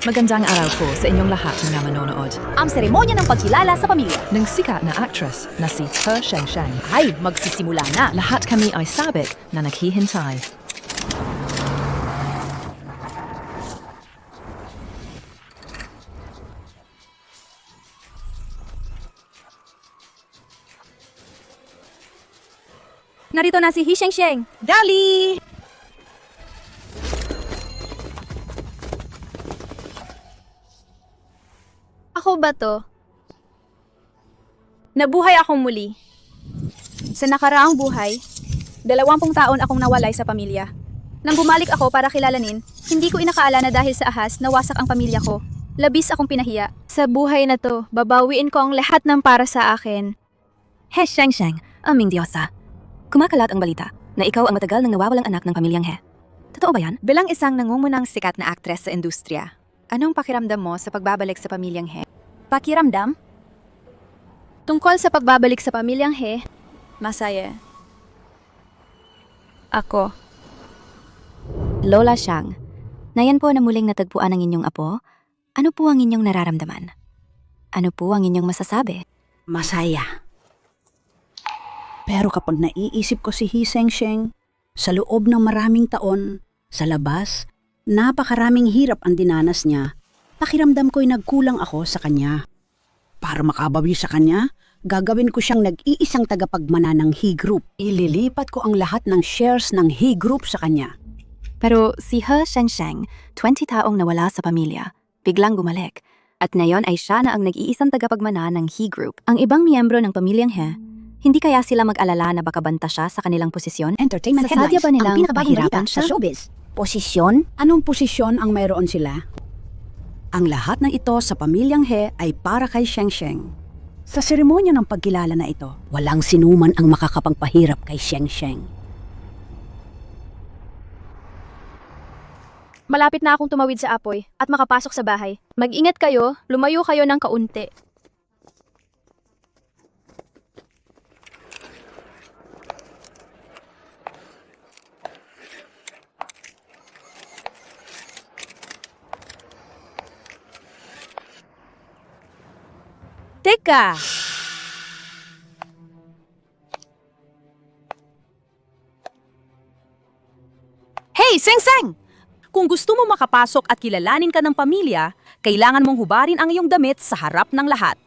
Magandang araw po sa inyong lahat na manonood. Ang seremonya ng pagkilala sa pamilya Ng sikat na actress na si He Shengsheng. ay magsisimula na. Lahat kami ay sabik na naghihintay. Narito na si He Shengsheng. Dali! Ako ba to? Nabuhay akong muli. Sa nakaraang buhay, 20 taon akong nawalay sa pamilya. Nang bumalik ako para kilalanin, hindi ko inakaala na dahil sa ahas nawasak ang pamilya ko. Labis akong pinahiya. Sa buhay na to, babawiin ko ang lahat ng para sa akin. He Shengsheng, aming diyosa. Kumakalat ang balita na ikaw ang matagal nang nawawalang anak ng pamilyang He. Totoo ba yan? Bilang isang nangungunang sikat na aktres sa industriya, anong pakiramdam mo sa pagbabalik sa pamilyang He? Pakiramdam? Tungkol sa pagbabalik sa pamilyang He, masaya. Ako. Lola Xiang, nayan po na muling natagpuan ang inyong apo. Ano po ang inyong nararamdaman? Ano po ang inyong masasabi? Masaya. Pero kapag naiisip ko si He Shengsheng, sa loob ng maraming taon, sa labas, napakaraming hirap ang dinanas niya, pakiramdam ko'y nagkulang ako sa kanya. Para makabawi sa kanya, gagawin ko siyang nag-iisang tagapagmana ng He Group. Ililipat ko ang lahat ng shares ng He Group sa kanya. Pero si He Shengsheng, 20 taong nawala sa pamilya, biglang bumalik. At ngayon ay siya na ang nag-iisang tagapagmana ng He Group. Ang ibang miyembro ng pamilyang He, hindi kaya sila mag-alala na baka banta siya sa kanilang posisyon? Entertainment Sasadya headlines, ba nilang ang pinakabagong mahirapan balita sa siya? showbiz. Posisyon? Anong posisyon ang mayroon sila? Ang lahat ng ito sa pamilyang He ay para kay Shengsheng. Sa seremonya ng pagkilala na ito, walang sinuman ang makakapagpahirap kay Shengsheng. Malapit na akong tumawid sa apoy at makapasok sa bahay. Mag-ingat kayo, lumayo kayo ng kaunti. Teka! Hey, Seng-Seng! Kung gusto mo makapasok at kilalanin ka ng pamilya, kailangan mong hubarin ang iyong damit sa harap ng lahat.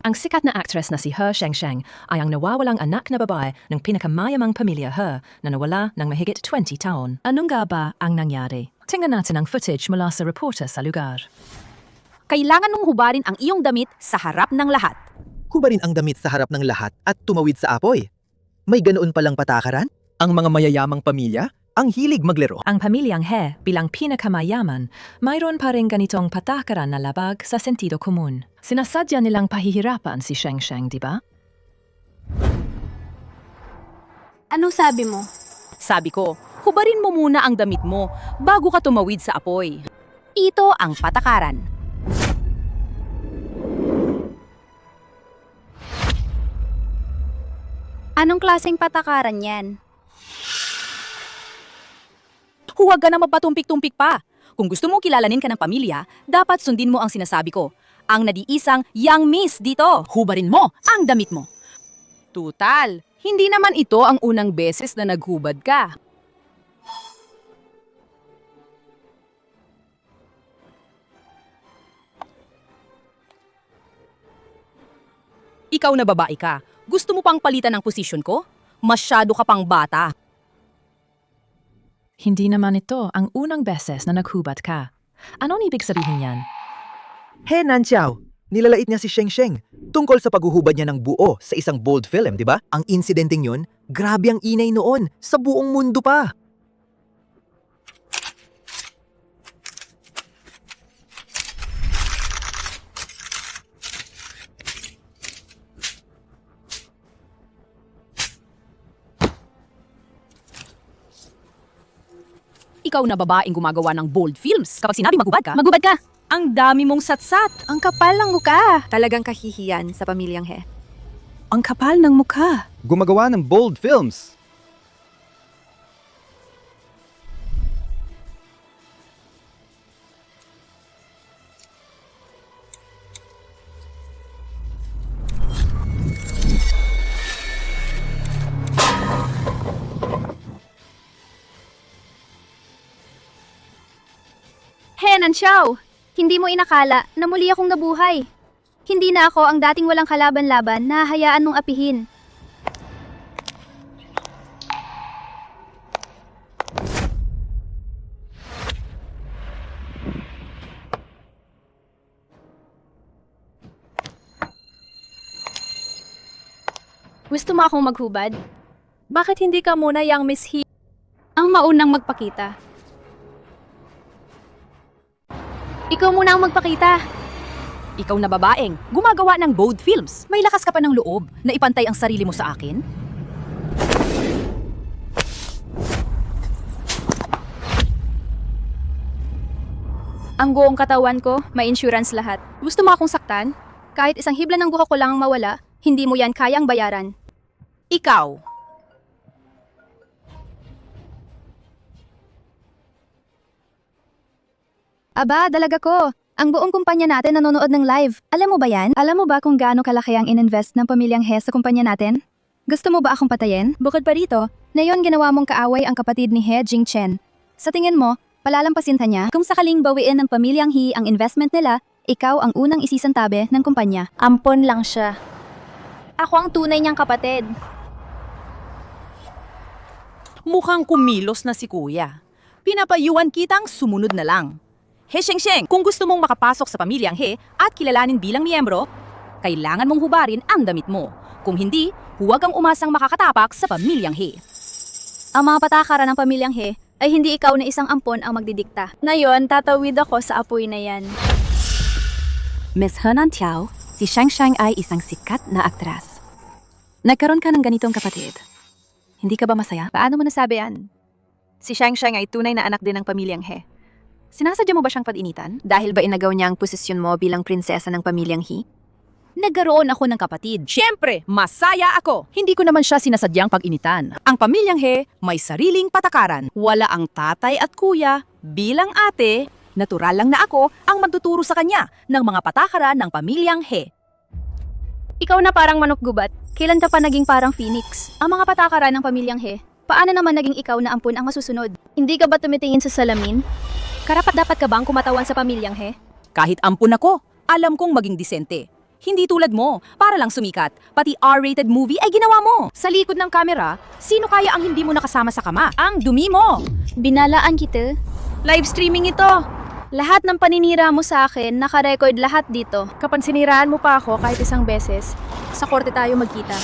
Ang sikat na actress na si He Shengsheng ay ang nawawalang anak na babae ng pinakamayamang pamilya He na nawala ng mahigit 20 taon. Anong nga ba ang nangyari? Tingnan natin ang footage mula sa reporter sa lugar. Kailangan mong hubarin ang iyong damit sa harap ng lahat. Hubarin ang damit sa harap ng lahat at tumawid sa apoy. May ganoon palang patakaran? Ang mga mayayamang pamilya, ang hilig maglaro. Ang pamilyang He bilang pinakamayaman, mayroon pa rin ganitong patakaran na labag sa sentido komun. Sinasadya nilang pahihirapan si Shengsheng, di ba? Anong sabi mo? Sabi ko, hubarin mo muna ang damit mo bago ka tumawid sa apoy. Ito ang patakaran. Anong klaseng patakaran yan? Huwag ka na magpatumpik-tumpik pa. Kung gusto mo kilalanin ka ng pamilya, dapat sundin mo ang sinasabi ko. Ang nadiisang young miss dito. Hubarin mo ang damit mo. Tutal, hindi naman ito ang unang beses na naghubad ka. Ikaw na babae ka. Gusto mo pang palitan ng posisyon ko? Masyado ka pang bata. Hindi naman ito ang unang beses na naghubad ka. Anong ibig sabihin yan? He Nanxiao, nilalait niya si Shengsheng tungkol sa paghuhubad niya ng buo sa isang bold film, di ba? Ang insidenteng yun, grabe ang inay noon, sa buong mundo pa. Ikaw na babaeng gumagawa ng bold films. Kapag sinabi magubad ka, Magubad ka! ang dami mong satsat. Ang kapal ng mukha! Talagang kahihiyan sa pamilyang He. Ang kapal ng mukha. Gumagawa ng bold films. Nanxiao! Hindi mo inakala na muli akong nabuhay. Hindi na ako ang dating walang kalaban-laban na hahayaan mong apihin. Gusto mo akong maghubad? Bakit hindi ka muna yang Miss He ang maunang magpakita? Ikaw muna ang magpakita. Ikaw na babaeng, gumagawa ng bold films. May lakas ka pa ng loob na ipantay ang sarili mo sa akin? Ang buong katawan ko, may insurance lahat. Gusto mo akong saktan? Kahit isang hibla ng buhok ko lang ang mawala, hindi mo yan kayang bayaran. Ikaw. Aba, dalaga ko. Ang buong kumpanya natin nanonood ng live. Alam mo ba yan? Alam mo ba kung gaano kalaki ang ininvest ng pamilyang He sa kumpanya natin? Gusto mo ba akong patayin? Bukod pa rito, ngayon ginawa mong kaaway ang kapatid ni He Jingchen. Sa tingin mo, palalampasin ka niya? Kung sakaling bawiin ng pamilyang He ang investment nila, ikaw ang unang isisantabi ng kumpanya. Ampon lang siya. Ako ang tunay niyang kapatid. Mukhang kumilos na si kuya. Pinapayuan kitang sumunod na lang. He Shengsheng, kung gusto mong makapasok sa pamilyang He at kilalanin bilang miyembro, kailangan mong hubarin ang damit mo. Kung hindi, huwag kang umasang makakatapak sa pamilyang He. Ang mga patakaran ng pamilyang He ay hindi ikaw na isang ampon ang magdidikta. Ngayon, tatawid ako sa apoy na yan. Miss He Nanxiao, si Sheng Sheng ay isang sikat na aktras. Nagkaroon ka ng ganitong kapatid. Hindi ka ba masaya? Paano mo nasabi yan? Si Shang Shang ay tunay na anak din ng pamilyang He. Sinasadya mo ba siyang pag-initan? Dahil ba inagaw niya ang posisyon mo bilang prinsesa ng pamilyang He? Nagkaroon ako ng kapatid. Siyempre, masaya ako. Hindi ko naman siya sinasadyang pag-initan. Ang pamilyang He may sariling patakaran. Wala ang tatay at kuya. Bilang ate, natural lang na ako ang magtuturo sa kanya ng mga patakaran ng pamilyang He. Ikaw na parang manok gubat. Kailan ka pa naging parang phoenix? Ang mga patakaran ng pamilyang He, paano naman naging ikaw na ampun ang masusunod? Hindi ka ba tumitingin sa salamin? Karapat-dapat ka bang kumatawan sa pamilyang He? Kahit ampun ako, alam kong maging disente. Hindi tulad mo, para lang sumikat. Pati R-rated movie ay ginawa mo. Sa likod ng kamera, sino kaya ang hindi mo nakasama sa kama? Ang dumi mo! Binalaan kita. Live streaming ito. Lahat ng paninira mo sa akin, nakarecord lahat dito. Kapag siniraan mo pa ako kahit isang beses, sa korte tayo magkita.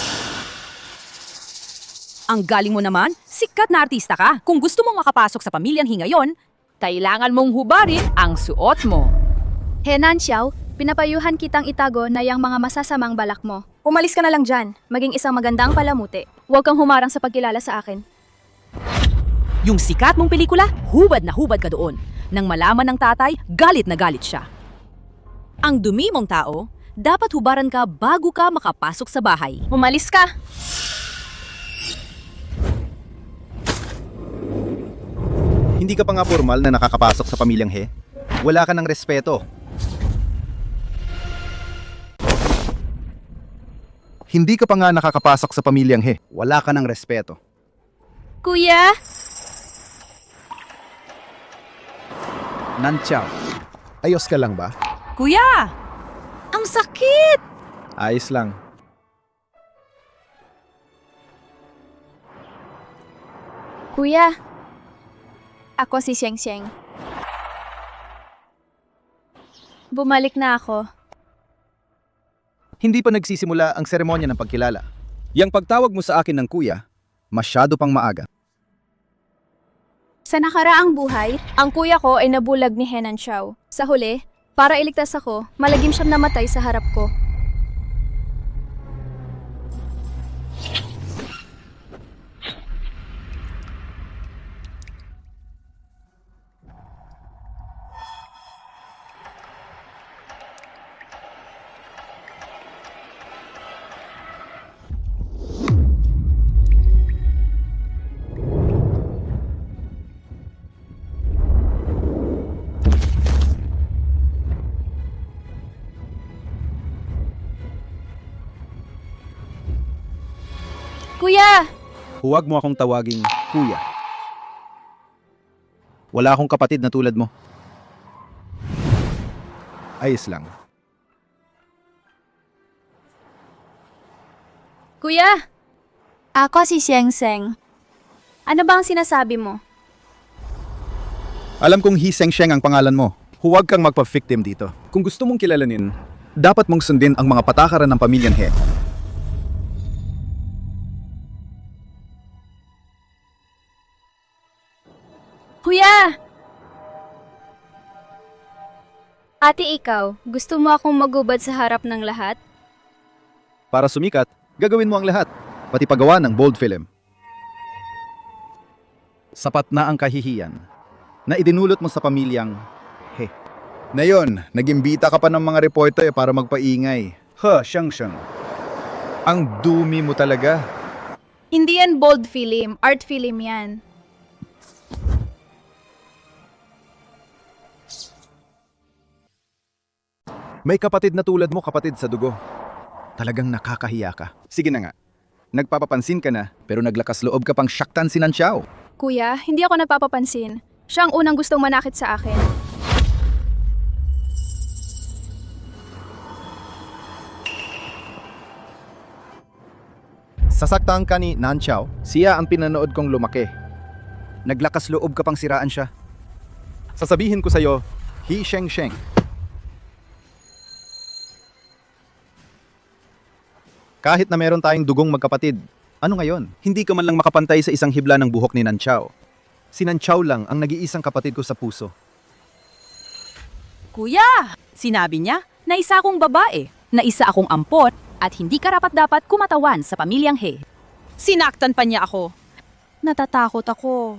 Ang galing mo naman, sikat na artista ka. Kung gusto mong makapasok sa pamilyang He ngayon, kailangan mong hubarin ang suot mo. He Nanxiao, pinapayuhan kitang itago na yung mga masasamang balak mo. Umalis ka na lang dyan, maging isang magandang palamuti. Huwag kang humarang sa pagkilala sa akin. Yung sikat mong pelikula, hubad na hubad ka doon. Nang malaman ng tatay, galit na galit siya. Ang dumi mong tao, dapat hubaran ka bago ka makapasok sa bahay. Umalis ka! Hindi ka pa nga formal na nakakapasok sa pamilyang He. Wala ka ng respeto. Hindi ka pa nga nakakapasok sa pamilyang He. Wala ka ng respeto. Kuya! Nanxiao, ayos ka lang ba? Kuya! Ang sakit! Ayos lang. Kuya! Ako si Sheng Sheng. Bumalik na ako. Hindi pa nagsisimula ang seremonya ng pagkilala. Yang pagtawag mo sa akin ng kuya, masyado pang maaga. Sa nakaraang buhay, ang kuya ko ay nabulag ni He Nanxiao. Sa huli, para iligtas ako, malagim siyang namatay sa harap ko. Kuya! Huwag mo akong tawaging kuya. Wala akong kapatid na tulad mo. Ayos lang. Kuya! Ako si Sheng Sheng. Ano ba ang sinasabi mo? Alam kong Hiseng Sheng ang pangalan mo. Huwag kang magpa-victim dito. Kung gusto mong kilalanin, dapat mong sundin ang mga patakaran ng pamilyang He. Kuya! Ate, ikaw, gusto mo akong magubad sa harap ng lahat? Para sumikat, gagawin mo ang lahat, pati paggawa ng bold film. Sapat na ang kahihiyan na idinulot mo sa pamilyang He. Ngayon, nag-imbita ka pa ng mga reporter para magpaingay. Sheng. Ang dumi mo talaga. Hindi yan bold film, art film yan. May kapatid na tulad mo, kapatid sa dugo. Talagang nakakahiya ka. Sige na nga. Nagpapapansin ka na, pero naglakas loob ka pang syaktan si Nanxiao. Kuya, hindi ako nagpapapansin. Siya ang unang gustong manakit sa akin. Sasaktan ka ni Nanxiao, siya ang pinanood kong lumaki. Naglakas loob ka pang siraan siya. Sasabihin ko sa'yo, Sheng. Kahit na meron tayong dugong magkapatid, ano ngayon? Hindi ka man lang makapantay sa isang hibla ng buhok ni Nanxiao. Si Nanxiao lang ang nag-iisang kapatid ko sa puso. Kuya! Sinabi niya na isa akong babae, na isa akong ampot, at hindi karapat-dapat kumatawan sa pamilyang He. Sinaktan pa niya ako. Natatakot ako.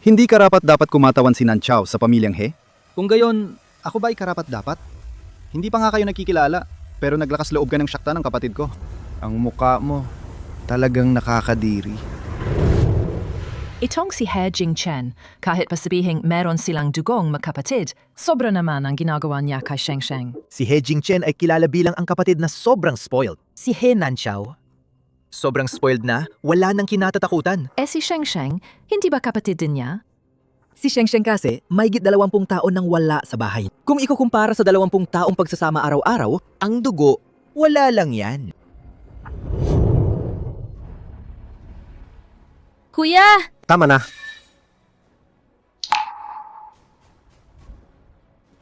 Hindi karapat-dapat kumatawan si Nanxiao sa pamilyang He? Kung gayon, ako ba ay karapat-dapat? Hindi pa nga kayo nagkikilala, pero naglakas loob ka ng syakta ng kapatid ko. Ang muka mo, talagang nakakadiri. Itong si He Jingchen, kahit pa sabihing meron silang dugong magkapatid, sobra naman ang ginagawa niya kay Sheng Sheng. Si He Jingchen ay kilala bilang ang kapatid na sobrang spoiled. Si He Nanxiao, sobrang spoiled na, wala nang kinatatakutan. Si Sheng Sheng, hindi ba kapatid din niya? Si Sheng Sheng kasi, mahigit 20 taon nang wala sa bahay. Kung ikukumpara sa 20 taong pagsasama araw-araw, ang dugo, wala lang yan. Kuya! Tama na.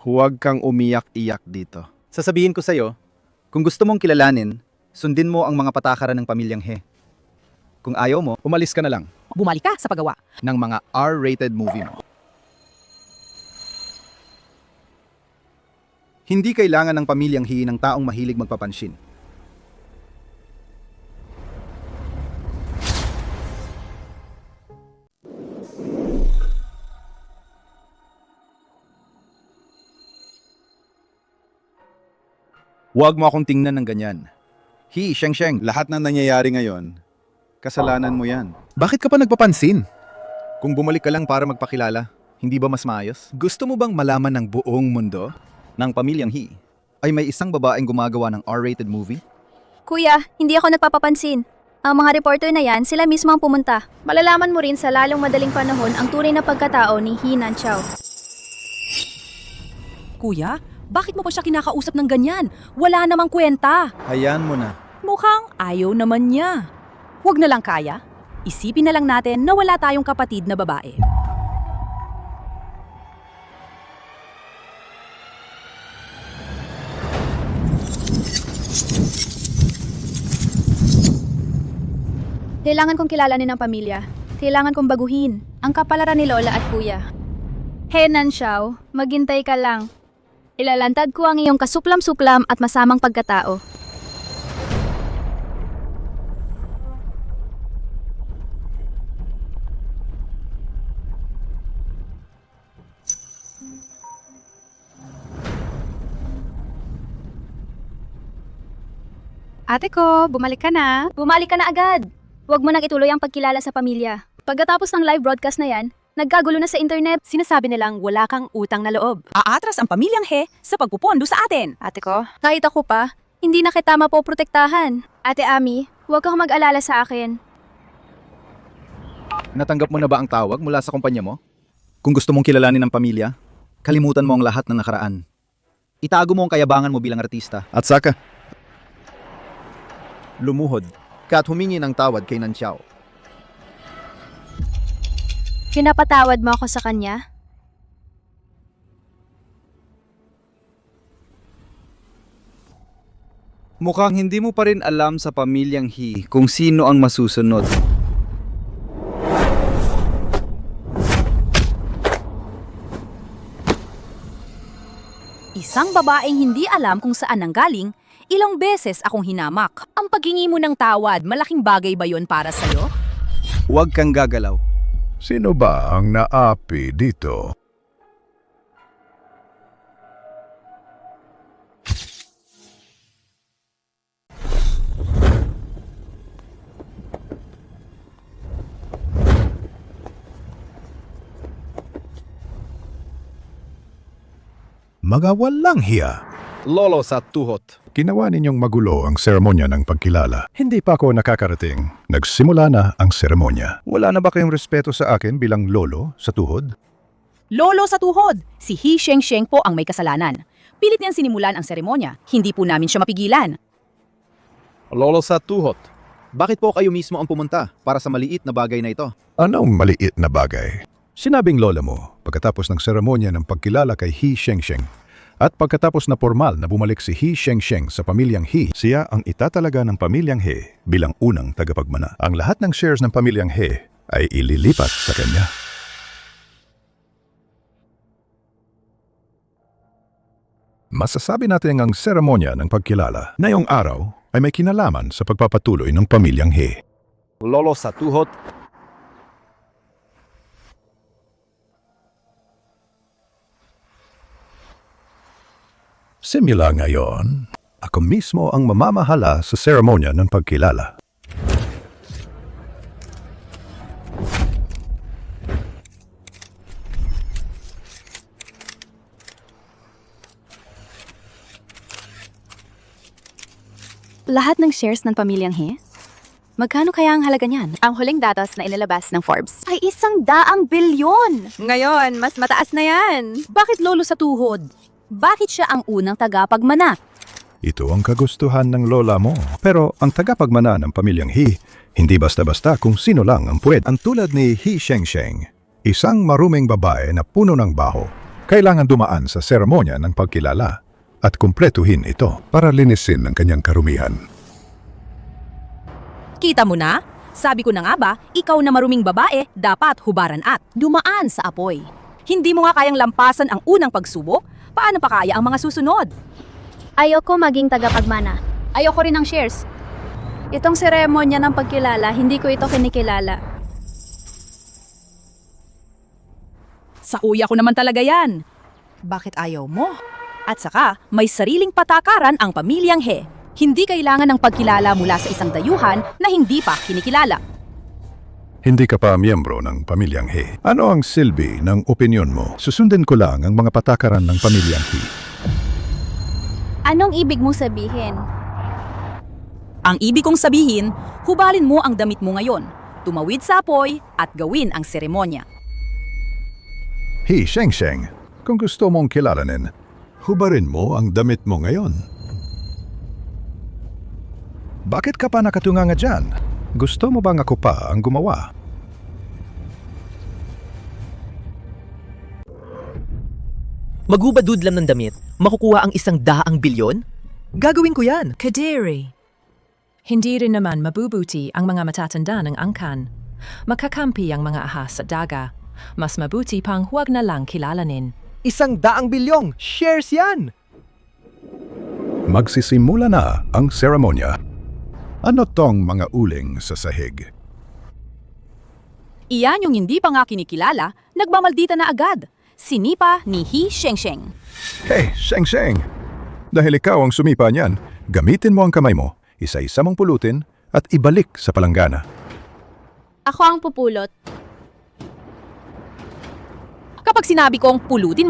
Huwag kang umiyak-iyak dito. Sasabihin ko sa'yo, kung gusto mong kilalanin, sundin mo ang mga patakaran ng pamilyang He. Kung ayaw mo, umalis ka na lang Bumalik ka sa paggawa. ng mga R-rated movie mo. Hindi kailangan ng pamilyang He ng taong mahilig magpapansin. Huwag mo akong tingnan ng ganyan. Sheng, lahat ng nangyayari ngayon, kasalanan mo yan. Bakit ka pa nagpapansin? Kung bumalik ka lang para magpakilala, hindi ba mas maayos? Gusto mo bang malaman ng buong mundo ng pamilyang He ay may isang babaeng gumagawa ng R-rated movie? Kuya, hindi ako nagpapapansin. Ang mga reporter na yan, sila mismo ang pumunta. Malalaman mo rin sa lalong madaling panahon ang tunay na pagkatao ni He Nanxiao. Kuya, bakit mo pa siya kinakausap ng ganyan? Wala namang kwenta. Hayaan mo na. Mukhang ayaw naman niya. Huwag na lang kaya. Isipin na lang natin na wala tayong kapatid na babae. Kailangan kong kilalanin ang pamilya. Kailangan kong baguhin ang kapalaran ni Lola at Kuya. He Nanxiao, maghintay ka lang. Ilalantad ko ang iyong kasuklam-suklam at masamang pagkatao. Ate ko, bumalik ka na. Bumalik ka na agad. Huwag mo nang ituloy ang pagkilala sa pamilya. Pagkatapos ng live broadcast na yan, nagkagulo na sa internet. Sinasabi nilang wala kang utang na loob. Aatras ang pamilyang He sa pagpupondo sa atin. Ate ko, Kahit ako pa, hindi na kita mapoprotektahan. Ate Ami, huwag kang mag-alala sa akin. Natanggap mo na ba ang tawag mula sa kumpanya mo? Kung gusto mong kilalanin ang pamilya, kalimutan mo ang lahat ng nakaraan. Itago mo ang kayabangan mo bilang artista. At saka, lumuhod ka at humingi ng tawad kay Nanxiao. Pinapatawad mo ako sa kanya? Mukhang hindi mo pa rin alam sa pamilyang He kung sino ang masusunod. Isang babaeng hindi alam kung saan nanggaling, ilang beses akong hinamak. Ang paghingi mo ng tawad, malaking bagay ba yon para sa'yo? Huwag kang gagalaw. Sino ba ang naapi dito? Mga walang hiya. Lolo sa tuhot. Ginawa ninyong magulo ang seremonya ng pagkilala. Hindi pa ako nakakarating. Nagsimula na ang seremonya. Wala na ba kayong respeto sa akin bilang lolo sa tuhod? Lolo sa tuhod! Si He Shengsheng po ang may kasalanan. Pilit niyang sinimulan ang seremonya, hindi po namin siya mapigilan. Lolo sa tuhot. Bakit po kayo mismo ang pumunta para sa maliit na bagay na ito? Anong maliit na bagay? Sinabing lola mo pagkatapos ng seremonya ng pagkilala kay He Shengsheng. At pagkatapos na formal na bumalik si He Shengsheng sa pamilyang He, siya ang itatalaga ng pamilyang He bilang unang tagapagmana. Ang lahat ng shares ng pamilyang He ay ililipat sa kanya. Masasabi natin ang seremonya ng pagkilala na ngayong araw ay may kinalaman sa pagpapatuloy ng pamilyang He. Lolo sa tuhot. Simula ngayon, ako mismo ang mamamahala sa seremonya ng pagkilala. Lahat ng shares ng pamilyang He? Magkano kaya ang halaga niyan? Ang huling datos na inilabas ng Forbes. Ay 100 bilyon! Ngayon, mas mataas na yan. Bakit lolo sa tuhod? Bakit siya ang unang tagapagmana? Ito ang kagustuhan ng lola mo. Pero ang tagapagmana ng pamilyang He, hindi basta-basta kung sino lang ang pwede. Ang tulad ni He Shengsheng, isang maruming babae na puno ng baho, kailangan dumaan sa seremonya ng pagkilala at kumpletuhin ito para linisin ang kanyang karumihan. Kita mo na? Sabi ko na nga ba, ikaw na maruming babae, dapat hubaran at dumaan sa apoy. Hindi mo nga kayang lampasan ang unang pagsubok? Paano pa kaya ang mga susunod? Ayoko maging tagapagmana. Ayoko rin ng shares. Itong seremonya ng pagkilala, hindi ko ito kinikilala. Sa kuya ko naman talaga yan. Bakit ayaw mo? At saka, may sariling patakaran ang pamilyang He. Hindi kailangan ng pagkilala mula sa isang dayuhan na hindi pa kinikilala. Hindi ka pa miyembro ng pamilyang He. Ano ang silbi ng opinyon mo? Susundin ko lang ang mga patakaran ng pamilyang He. Anong ibig mo sabihin? Ang ibig kong sabihin, hubalin mo ang damit mo ngayon, tumawid sa apoy at gawin ang seremonya. He Shengsheng, kung gusto mong kilalanin, hubarin mo ang damit mo ngayon. Bakit ka pa nakatunganga dyan? Gusto mo bang ako pa ang gumawa? Maghubad-dudlam ng damit, makukuha ang 100 bilyon? Gagawin ko yan! Kadiri. Hindi rin naman mabubuti ang mga matatanda ng angkan. Makakampi ang mga ahas at daga. Mas mabuti pang huwag na lang kilalanin. 100 bilyong! Shares yan! Magsisimula na ang seremonya. Ano tong mga uling sa sahig? Iyan yung hindi pa nga kinikilala, nagmamaldita na agad. Sinipa ni He Shengsheng. Hey, Shengsheng! Dahil ikaw ang sumipa niyan, gamitin mo ang kamay mo, isa-isa mong pulutin at ibalik sa palanggana. Ako ang pupulot. Kapag sinabi kong pulutin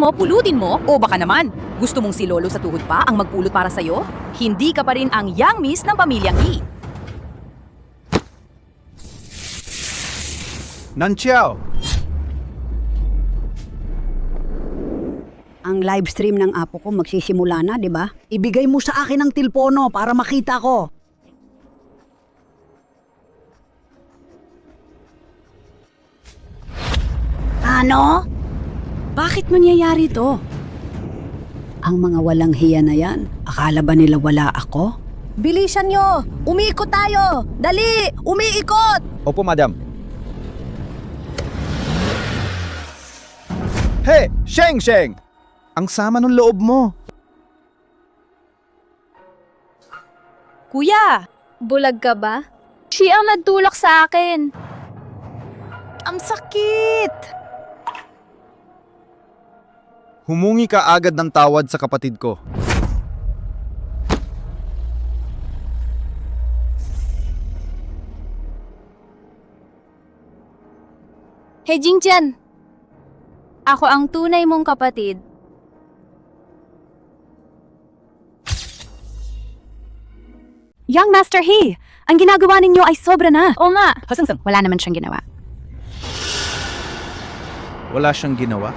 mo, o baka naman, gusto mong si Lolo sa tuhod pa ang magpulot para sa'yo? Hindi ka pa rin ang young miss ng pamilyang He. Nanxiao! Ang live stream ng apo ko magsisimula na, di ba? Ibigay mo sa akin ang tilpono para makita ko. Ano? Bakit nangyayari to? Ang mga walang hiya na yan, akala ba nila wala ako? Bilisan nyo! Umiikot tayo! Dali! Umiikot! Opo, madam. Hey, Sheng! Ang sama ng loob mo. Kuya! Bulag ka ba? Siya ang nagtulak sa akin. Ang sakit! Humungi ka agad ng tawad sa kapatid ko. Hey Jingtian! Ako ang tunay mong kapatid. Young Master He, ang ginagawa ninyo ay sobra na. Oo nga. Hasangsang, wala naman siyang ginawa. Wala siyang ginawa?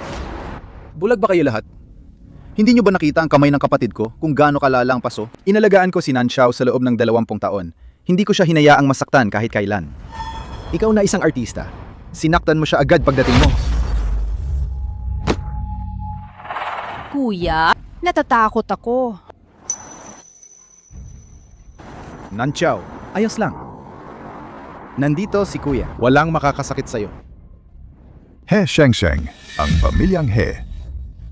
Bulag ba kayo lahat? Hindi niyo ba nakita ang kamay ng kapatid ko kung gaano kalala ang paso? Inalagaan ko si Nanxiao sa loob ng 20 taon. Hindi ko siya hinayaang masaktan kahit kailan. Ikaw na isang artista. Sinaktan mo siya agad pagdating mo. Kuya, natatakot ako. Nanxiao, ayos lang. Nandito si Kuya. Walang makakasakit sa'yo. He Sheng, ang pamilyang He.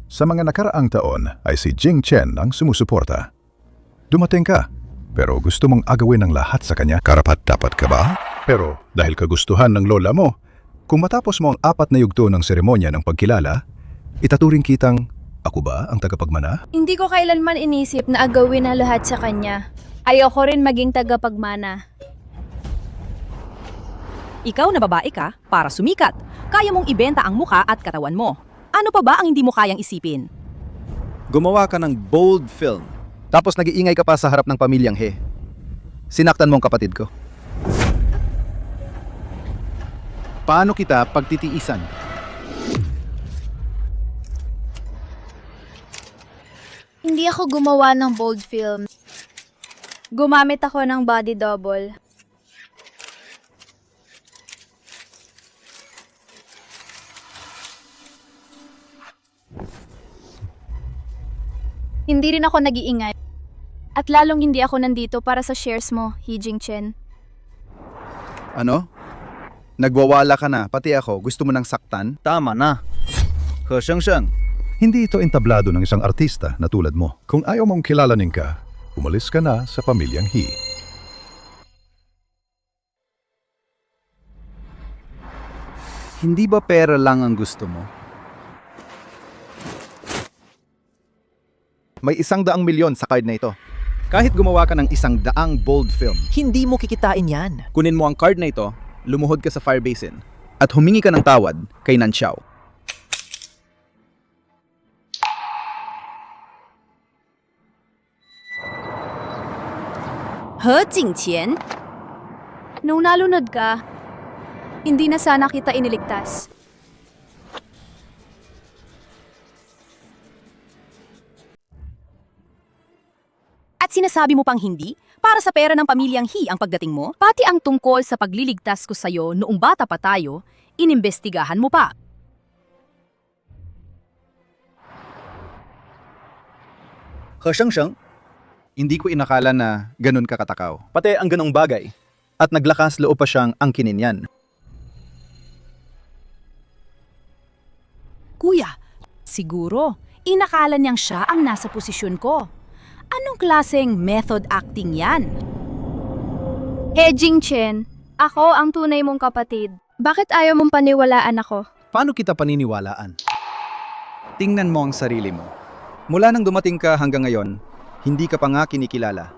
Sa mga nakaraang taon ay si Jing Chen ang sumusuporta. Dumating ka, pero gusto mong agawin ang lahat sa kanya. Karapat-dapat ka ba? Pero dahil kagustuhan ng lola mo, kung matapos mo ang 4 na yugto ng seremonya ng pagkilala, itaturing kitang, ako ba ang tagapagmana? Hindi ko kailanman inisip na agawin ang lahat sa kanya. Ayoko rin maging tagapagmana. Ikaw na babae ka para sumikat. Kaya mong ibenta ang muka at katawan mo. Ano pa ba ang hindi mo kayang isipin? Gumawa ka ng bold film. Tapos nag-iingay ka pa sa harap ng pamilyang He. Sinaktan mo ang kapatid ko. Paano kita pagtitiisan? Hindi ako gumawa ng bold film. Gumamit ako ng body double. Hindi rin ako nag-iingay. At lalong hindi ako nandito para sa shares mo, He Jingchen. Ano? Nagwawala ka na, pati ako. Gusto mo nang saktan? Tama na. He Sheng. Hindi ito entablado ng isang artista na tulad mo. Kung ayaw mong kilalanin ka, umalis ka na sa pamilyang He. Hindi ba pera lang ang gusto mo? May 100 milyon sa card na ito. Kahit gumawa ka ng 100 bold film, Hindi mo kikitain yan. kunin mo ang card na ito, lumuhod ka sa fire basin, at humingi ka ng tawad kay Nanxiao. He Jingtian? Nung nalunod ka, hindi na sana kita iniligtas. At sinasabi mo pang hindi? Para sa pera ng pamilyang He ang pagdating mo? Pati ang tungkol sa pagliligtas ko sa'yo noong bata pa tayo, inimbestigahan mo pa. He Sheng, hindi ko inakala na ganun ka katakaw. Pati ang ganong bagay. At naglakas loob pa siyang angkinin yan. Kuya, siguro, inakala niyang siya ang nasa posisyon ko. Anong klaseng method acting yan? He Jingchen, ako ang tunay mong kapatid. Bakit ayaw mong paniwalaan ako? Paano kita paniniwalaan? Tingnan mo ang sarili mo. Mula nang dumating ka hanggang ngayon, hindi ka pa nga kinikilala.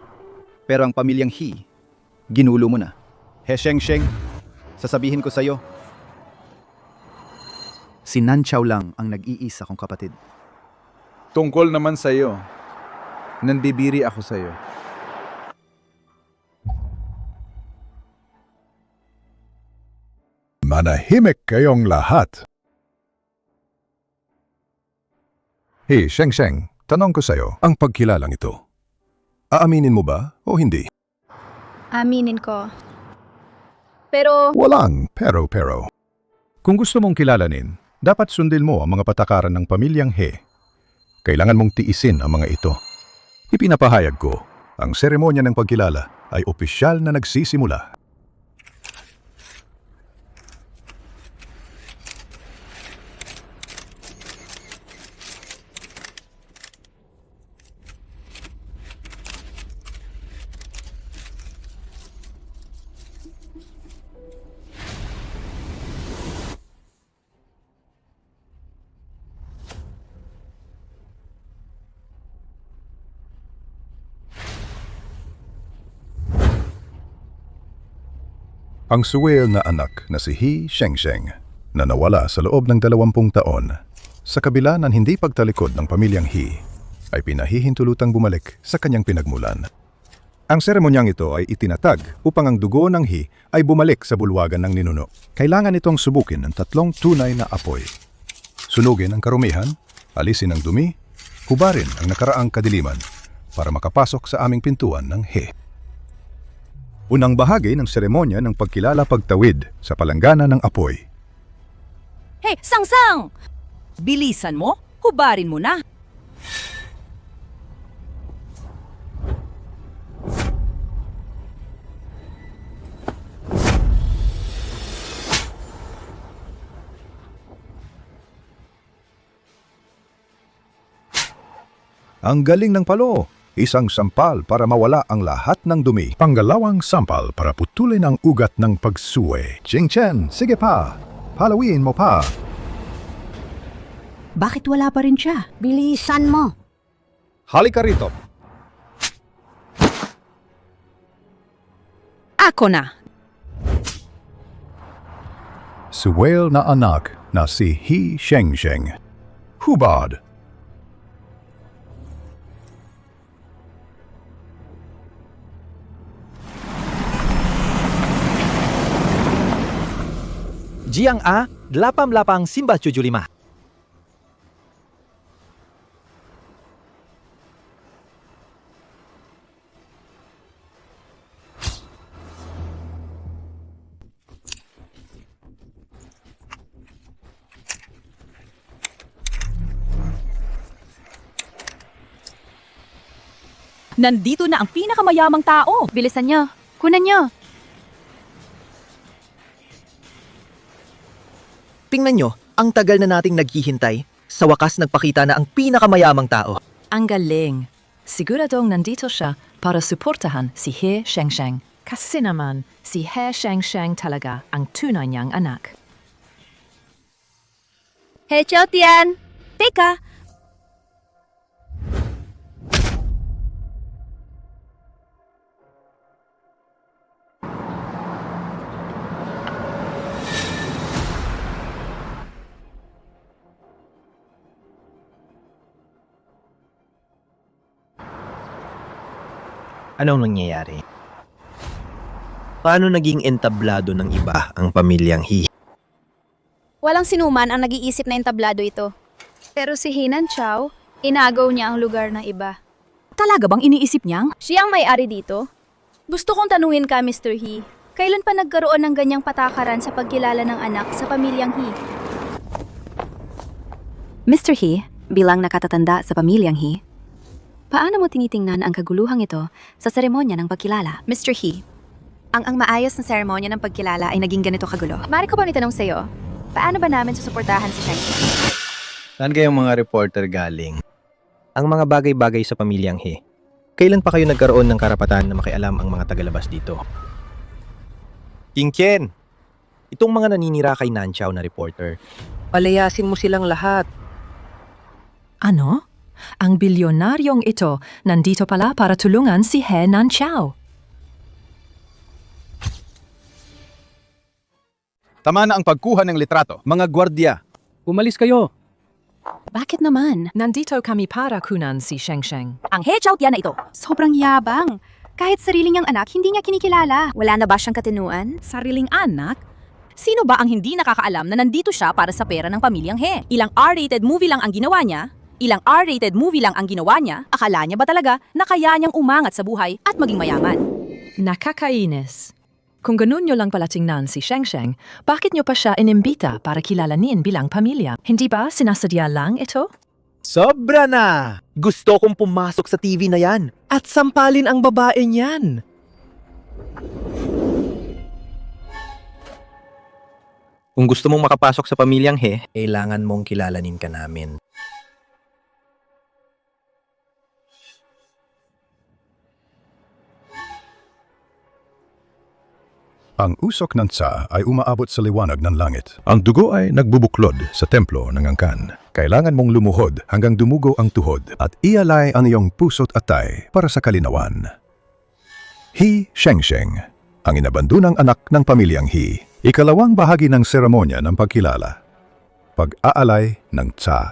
Pero ang pamilyang He, ginulo mo na. He Sheng, sasabihin ko sa'yo, si Nanxiao lang ang nag-iisa kong kapatid. Tungkol naman sa'yo. Nandibiri ako sa'yo. Manahimik kayong lahat. He Sheng, tanong ko sa'yo, ang pagkilalang ito, aaminin mo ba o hindi? Aminin ko. Pero, Walang pero. Kung gusto mong kilalanin, dapat sundin mo ang mga patakaran ng pamilyang He. Kailangan mong tiisin ang mga ito. Ipinapahayag ko, ang seremonya ng pagkilala ay opisyal na nagsisimula. Ang suwel na anak na si He Sheng na nawala sa loob ng 20 taon sa kabila ng hindi pagtalikod ng pamilyang He ay pinahihintulutang bumalik sa kanyang pinagmulan. Ang seremonyang ito ay itinatag upang ang dugo ng He ay bumalik sa bulwagan ng ninuno. Kailangan itong subukin ng 3 tunay na apoy. Sunugin ang karumihan, alisin ang dumi, hubarin ang nakaraang kadiliman para makapasok sa aming pintuan ng He. Unang bahagi ng seremonya ng pagkilala pagtawid sa palanggana ng apoy. Hey, Sangsang! Bilisan mo, hubarin mo na. Ang galing ng palo! Isang sampal para mawala ang lahat ng dumi. Pangalawang sampal para putulin ang ugat ng pagsuwe. Ching Chen, sige pa! Palawin mo pa! Bakit wala pa rin siya? Bilisan mo! Halika rito. Ako na. Suwel na anak na si He Sheng. Hubad! Jiang A, 88 Simba 75. Nandito na ang pinakamayamang tao. Bilisan nyo. Kunan nyo. Tingnan nyo, ang tagal na nating naghihintay. Sa wakas nagpakita na ang pinakamayamang tao. Ang galing. Siguradong nandito siya para suportahan si He Sheng. Kasi naman, si He Sheng talaga ang tunay niyang anak. Hey, Chow Tian! Teka! Anong nangyayari? Paano naging entablado ng iba ang pamilyang He? Walang sinuman ang nag-iisip na entablado ito. Pero si Hinan Chow, inagaw niya ang lugar ng iba. Talaga bang iniisip niyang? Siyang may-ari dito? Gusto kong tanungin ka, Mr. He. Kailan pa nagkaroon ng ganyang patakaran sa pagkilala ng anak sa pamilyang He? Mr. He, bilang nakatatanda sa pamilyang He, paano mo tinitingnan ang kaguluhang ito sa seremonya ng pagkilala? Mr. He, ang maayos na seremonya ng pagkilala ay naging ganito kagulo. Mari ko bang itanong sa'yo, paano ba namin susuportahan si Sheng? Saan kayong mga reporter galing? Ang mga bagay-bagay sa pamilyang He. Kailan pa kayo nagkaroon ng karapatan na makialam ang mga tagalabas dito? King Chen! Itong mga naninira kay Nanchow na reporter, palayasin mo silang lahat. Ano? Ang bilyonaryong ito nandito pala para tulungan si He Nanchow. Tama na ang pagkuha ng litrato. Mga gwardya, Umalis kayo. Bakit naman? Nandito kami para kunan si Sheng. Ang He Chow Tian na ito. Sobrang yabang. Kahit sarili niyang anak, hindi niya kinikilala. Wala na ba siyang katinuan? Sariling anak? Sino ba ang hindi nakakaalam na nandito siya para sa pera ng pamilyang He? Ilang R-rated movie lang ang ginawa niya, Ilang R-rated movie lang ang ginawa niya, akala niya ba talaga na kaya niyang umangat sa buhay at maging mayaman? Nakakainis. Kung ganun nyo lang pala tingnan si Sheng Sheng, bakit nyo pa siya inimbita para kilalanin bilang pamilya? Hindi ba sinasadya lang ito? Sobra na! Gusto kong pumasok sa TV na yan at sampalin ang babae niyan. Kung gusto mong makapasok sa pamilyang He, kailangan mong kilalanin ka namin. Ang usok ng Tsa ay umaabot sa liwanag ng langit. Ang dugo ay nagbubuklod sa templo ng angkan. Kailangan mong lumuhod hanggang dumugo ang tuhod at ialay ang iyong puso't atay para sa kalinawan. He Sheng Sheng, ang inabandunang anak ng pamilyang He. Ikalawang bahagi ng seremonya ng pagkilala. Pag-aalay ng Tsa.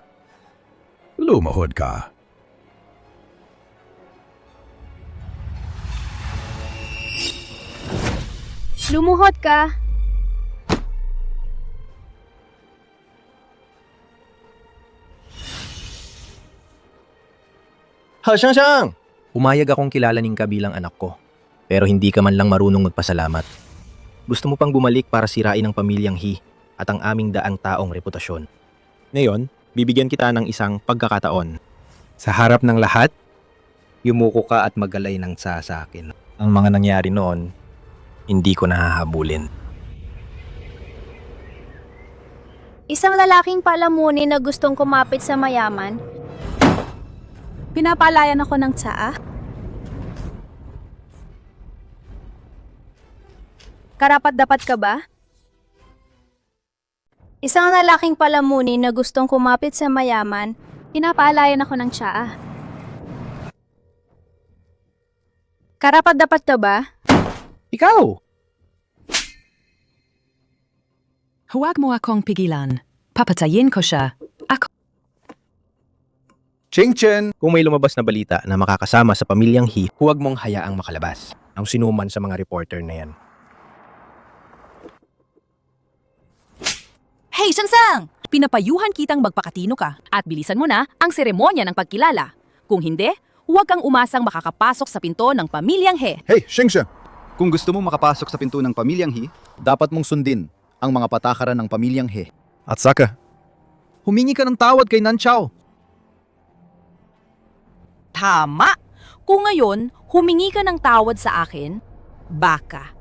Lumuhod ka. Lumuhod ka. Ha, Shang Shang! Umayag akong kilalanin ka bilang anak ko. Pero hindi ka man lang marunong magpasalamat. Gusto mo pang bumalik para sirain ang pamilyang He at ang aming daang taong reputasyon. Ngayon, bibigyan kita ng isang pagkakataon. Sa harap ng lahat, yumuko ka at magalay ng Tsa sa akin. Ang mga nangyari noon, hindi ko nahahabulin. Isang lalaking palamunin na gustong kumapit sa mayaman. Pinapalayan ako ng tsaa. Karapat-dapat ka ba? Isang lalaking palamunin na gustong kumapit sa mayaman, pinapalayan ako ng tsaa. Karapat-dapat ka ba? Ikaw! Huwag mo akong pigilan. Papatayin ko siya. Ako. Ching Chen! Kung may lumabas na balita na makakasama sa pamilyang He, huwag mong hayaang makalabas. Ang sinuman sa mga reporter na yan. Hey, Shansang! Pinapayuhan kitang magpakatino ka at bilisan mo na ang seremonya ng pagkilala. Kung hindi, huwag kang umasang makakapasok sa pinto ng pamilyang He. Hey, Sheng Sheng! Kung gusto mo makapasok sa pinto ng pamilyang He, dapat mong sundin ang mga patakaran ng pamilyang He. At saka, humingi ka ng tawad kay Nan Chao. Tama! Kung ngayon, humingi ka ng tawad sa akin, baka.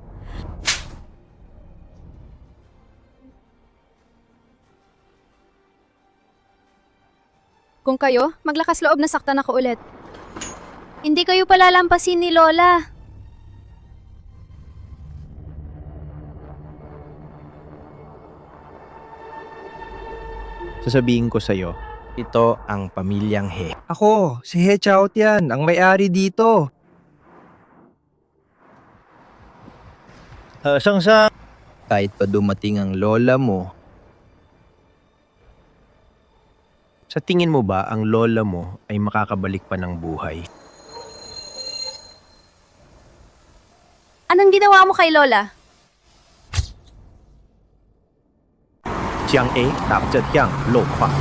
Kung kayo, maglakas loob na saktan ako ulit. Hindi kayo palalampasin ni Lola. Sasabihin ko sa'yo, ito ang pamilyang He. Ako, si He Chaot yan, ang may-ari dito. Shang Shang! Kahit pa dumating ang lola mo, sa tingin mo ba ang lola mo ay makakabalik pa ng buhay? Anong ginawa mo kay Lola? Chiang A, tap zet yang, lo kwa.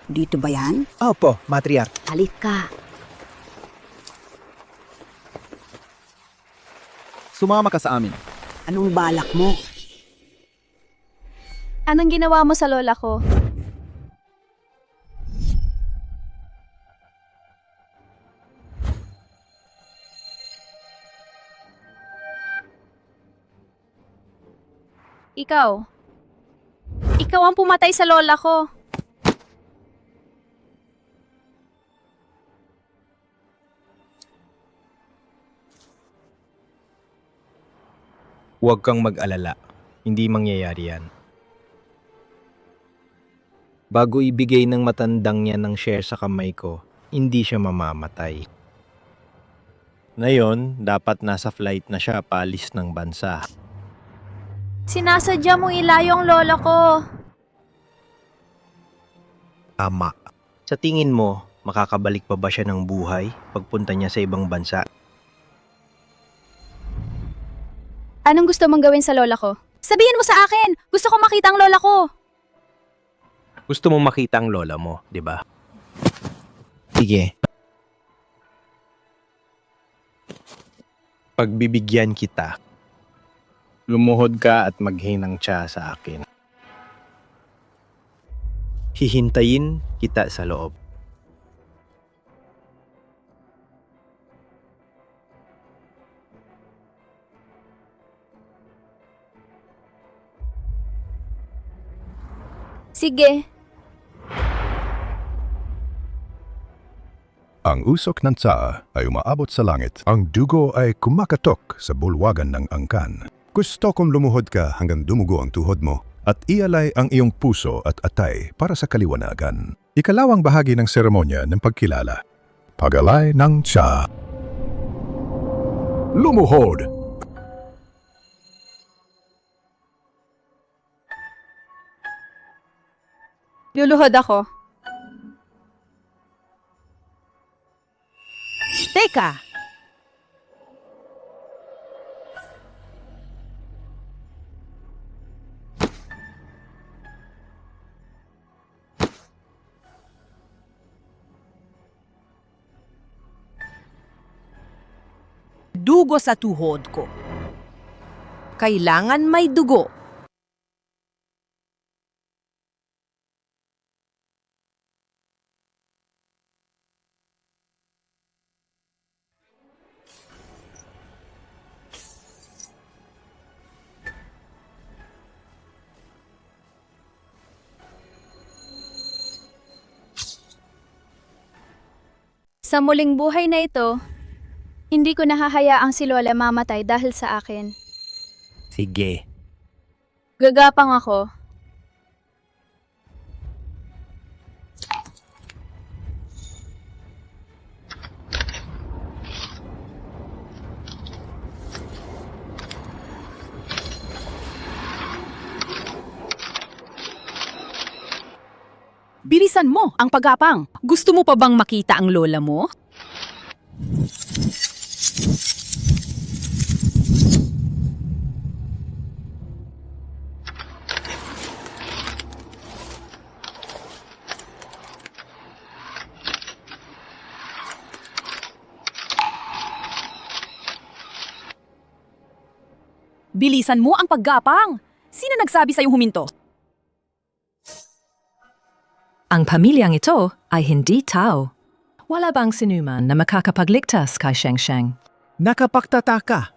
Dito ba yan? Opo, matriarch. Alit ka. Sumama ka sa amin. Anong balak mo? Anong ginawa mo sa lola ko? Ikaw. Ikaw ang pumatay sa lola ko. Huwag kang mag-alala. Hindi mangyayari yan. Bago ibigay ng matandang niya ng share sa kamay ko, hindi siya mamamatay. Ngayon, dapat nasa flight na siya paalis ng bansa. Sinasadya mong ilayo ang lola ko. Ama. Sa tingin mo, Makakabalik pa ba siya ng buhay pagpunta niya sa ibang bansa? Anong gusto mong gawin sa lola ko? Sabihin mo sa akin! Gusto ko makita ang lola ko! Gusto mo makita ang lola mo, di ba? Sige. Pagbibigyan kita. Lumuhod ka at maghinang siya sa akin. Hihintayin kita sa loob. Sige. Ang usok ng tsaa ay umaabot sa langit. Ang dugo ay kumakatok sa bulwagan ng angkan. Gusto kong lumuhod ka hanggang dumugo ang tuhod mo at ialay ang iyong puso at atay para sa kaliwanagan. Ikalawang bahagi ng seremonya ng pagkilala. Pagalay ng tsaa. Lumuhod! Luluhod ako. Teka! Dugo sa tuhod ko. Kailangan may dugo. Sa muling buhay na ito, hindi ko nahahayaang si Lola mamatay dahil sa akin. Sige. Gagapang ako. Bilisan mo ang paggapang. Gusto mo pa bang makita ang lola mo? Bilisan mo ang paggapang. Sino nagsabi sa'yo huminto? Ang pamilyang ito ay hindi tao. Wala bang sinuman na makakapagligtas kay Sheng Sheng? Nakapagtataka.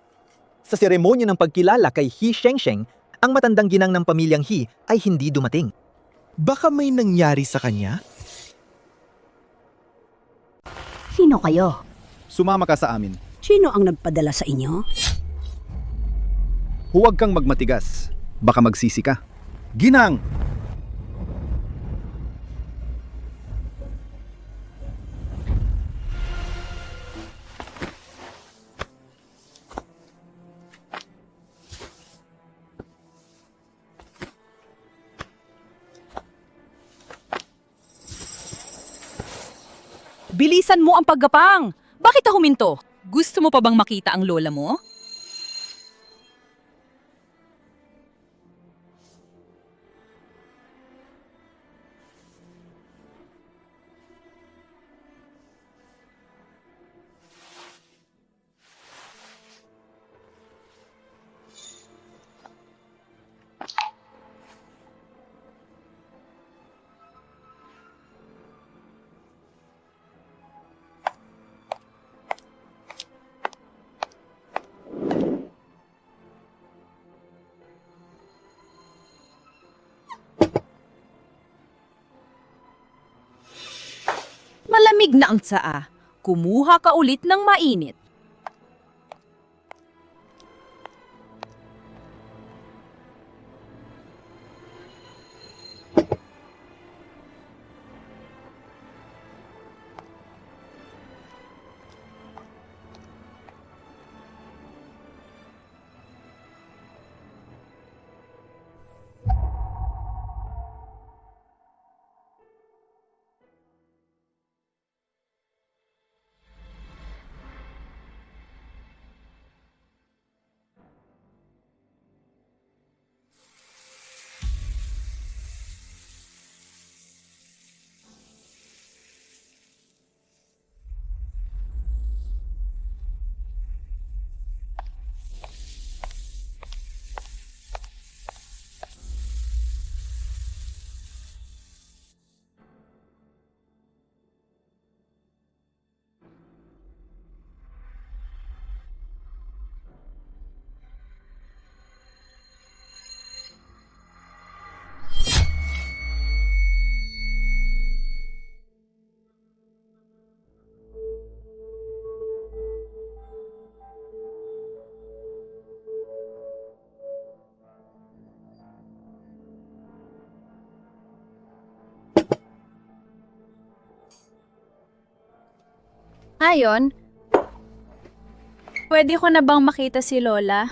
Sa seremonya ng pagkilala kay He Shengsheng, ang matandang ginang ng pamilyang He ay hindi dumating. Baka may nangyari sa kanya? Sino kayo? Sumama ka sa amin. Sino ang nagpadala sa inyo? Huwag kang magmatigas. Baka magsisi ka. Ginang! Bilisan mo ang paggapang! Bakit ka huminto? Gusto mo pa bang makita ang lola mo? Malamig na ang tsaa. Kumuha ka ulit ng mainit. Ayon, pwede ko na bang makita si Lola?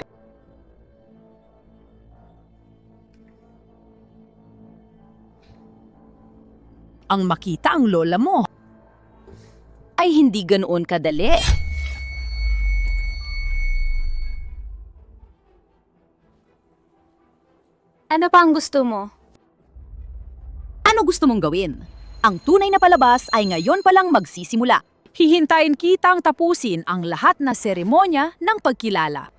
Ang makita ang lola mo ay hindi ganoon kadali. Ano pa ang gusto mo? Ano gusto mong gawin? Ang tunay na palabas ay ngayon pa lang magsisimula. Hihintayin kitang tapusin ang lahat na seremonya ng pagkilala.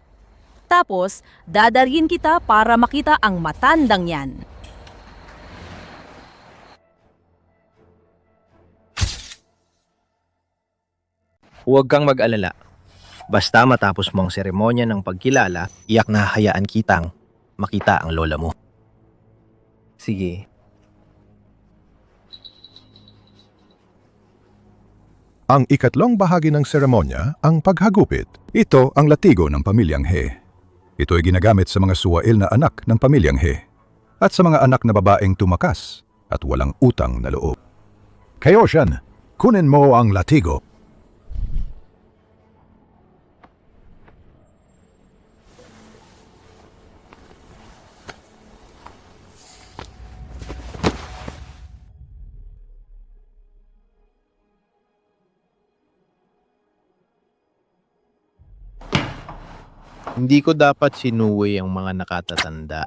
Tapos, dadargin kita para makita ang matandang yan. Huwag kang mag-alala. Basta matapos mo ang seremonya ng pagkilala, iyak na hayaan kitang makita ang lola mo. Sige. Ang ikatlong bahagi ng seremonya, ang paghagupit. Ito ang latigo ng pamilyang He. Ito ay ginagamit sa mga suwail na anak ng pamilyang He at sa mga anak na babaeng tumakas at walang utang na loob. Kayoshan, kunin mo ang latigo. Hindi ko dapat sinuwi ang mga nakatatanda.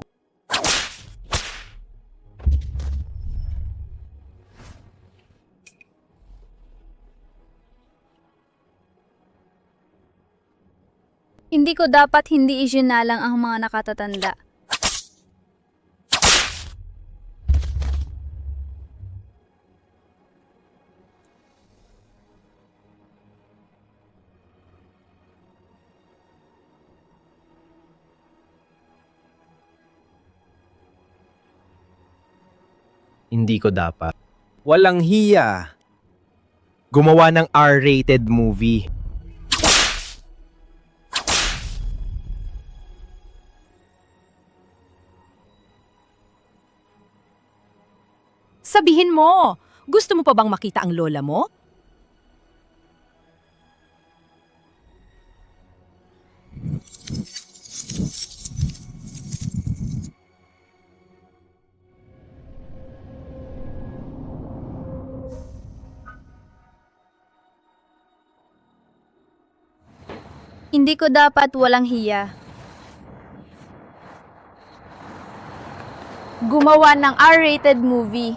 Hindi ko dapat hindi isinalang ang mga nakatatanda. Hindi ko dapat. Walang hiya. Gumawa ng R-rated movie. Sabihin mo, gusto mo pa bang makita ang lola mo? Hindi ko dapat walang hiya. Gumawa ng R-rated movie.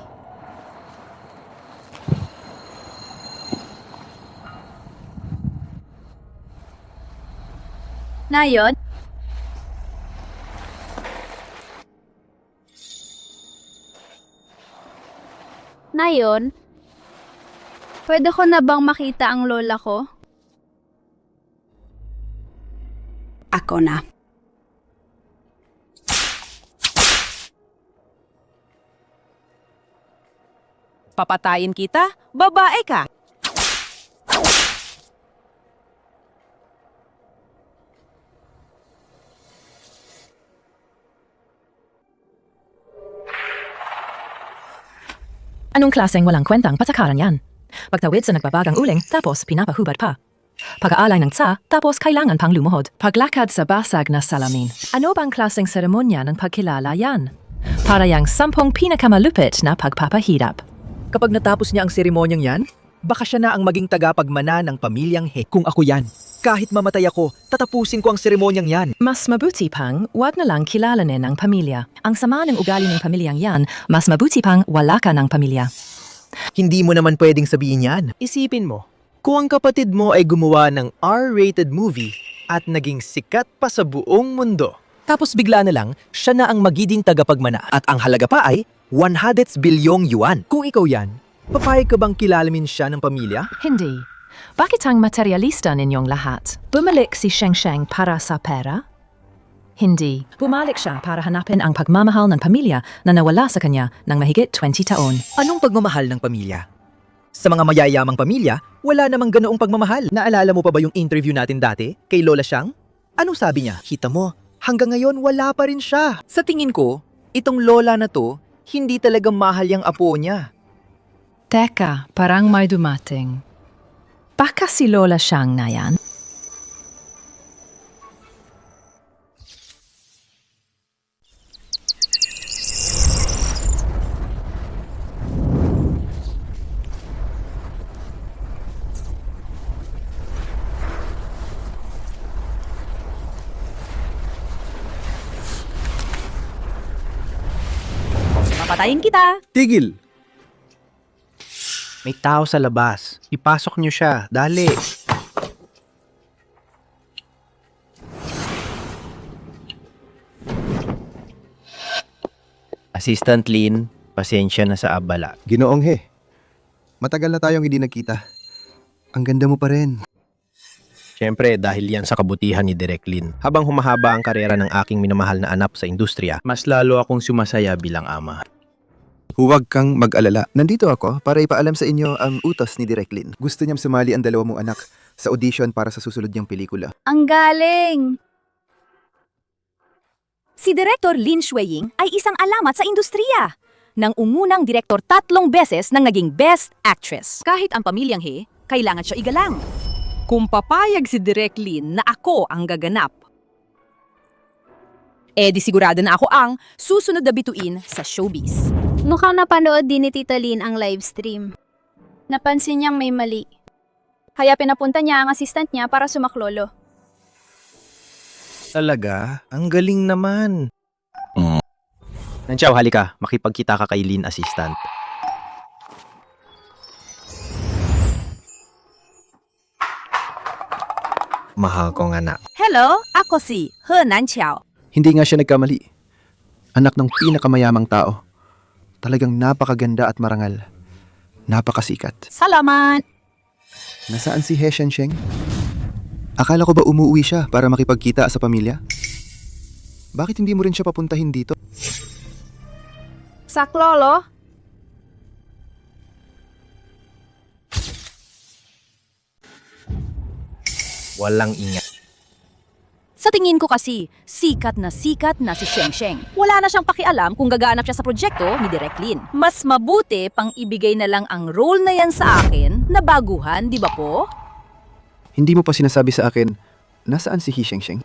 Nayon? Nayon? Pwede ko na bang makita ang lola ko? Ako na. Papatayin kita? Babae ka? Anong klaseng walang kwentang patakaran yan? Pagtawid sa nagbabagang uling, tapos pinapahubad pa. Pag-aalay ng tsa, tapos kailangan pang lumuhod. Paglakad sa basag na salamin. Ano bang klaseng seremonya ng pagkilala yan? Para yang 10 pinakamalupit na pagpapahirap. Kapag natapos niya ang seremonyang yan, baka siya na ang maging tagapagmana ng pamilyang He kung ako yan. Kahit mamatay ako, tatapusin ko ang seremonyang yan. Mas mabuti pang, wag na lang kilalanin ang pamilya. Ang sama ng ugali ng pamilyang yan, mas mabuti pang wala ka ng pamilya. Hindi mo naman pwedeng sabihin yan. Isipin mo, kung ang kapatid mo ay gumawa ng R-rated movie at naging sikat pa sa buong mundo. Tapos bigla na lang, siya na ang magiging tagapagmana at ang halaga pa ay 100 bilyong yuan. Kung ikaw yan, papayag ka bang kilalamin siya ng pamilya? Hindi. Bakit ang materialista ninyong lahat? Bumalik si Sheng Sheng para sa pera? Hindi. Bumalik siya para hanapin ang pagmamahal ng pamilya na nawala sa kanya ng mahigit 20 taon. Anong pagmamahal ng pamilya? Sa mga mayayamang pamilya, wala namang ganoong pagmamahal. Naalala mo pa ba yung interview natin dati kay Lola Xiang? Anong sabi niya? Kita mo, hanggang ngayon wala pa rin siya. Sa tingin ko, itong lola na to, hindi talaga mahal yung apo niya. Teka, parang may dumating. Baka si Lola Shang na yan. Papatayin kita! Tigil! May tao sa labas. Ipasok niyo siya. Dali. Assistant Lin, pasensya na sa abala. Ginoong He. Matagal na tayong hindi nagkita. Ang ganda mo pa rin. Siyempre, dahil yan sa kabutihan ni Direk Lin. Habang humahaba ang karera ng aking minamahal na anak sa industriya, mas lalo akong sumasaya bilang ama. Huwag kang mag-alala. Nandito ako para ipaalam sa inyo ang utos ni Direk Lin. Gusto niyang sumali ang dalawa mong anak sa audition para sa susunod niyang pelikula. Ang galing! Si Director Lin Shuiying ay isang alamat sa industriya. Nang ungunang direktor 3 beses nang naging Best Actress. Kahit ang pamilyang He, kailangan siya igalang. Kung papayag si Direk Lin na ako ang gaganap, di sigurado na ako ang susunod na bituin sa showbiz. Mukhang napanood din ni Tita Lin ang live stream. Napansin niyang may mali. Kaya pinapunta niya ang assistant niya para sumaklolo. Talaga? Ang galing naman. Nandiyaw, halika. Makipagkita ka kay Lin Assistant. Mahal kong anak. Hello, ako si He Nanqiao. Hindi nga siya nagkamali. Anak ng pinakamayamang tao. Talagang napakaganda at marangal. Napakasikat. Salamat! Nasaan si He Shengsheng? Akala ko ba umuwi siya para makipagkita sa pamilya? Bakit hindi mo rin siya papuntahin dito? Saklolo? Walang ingat. Sa tingin ko kasi, sikat na si Sheng Sheng. Wala na siyang pakialam kung gaganap siya sa proyekto ni Direk Lin. Mas mabuti pang ibigay na lang ang role na yan sa akin na baguhan, di ba po? Hindi mo pa sinasabi sa akin, nasaan si He Shengsheng?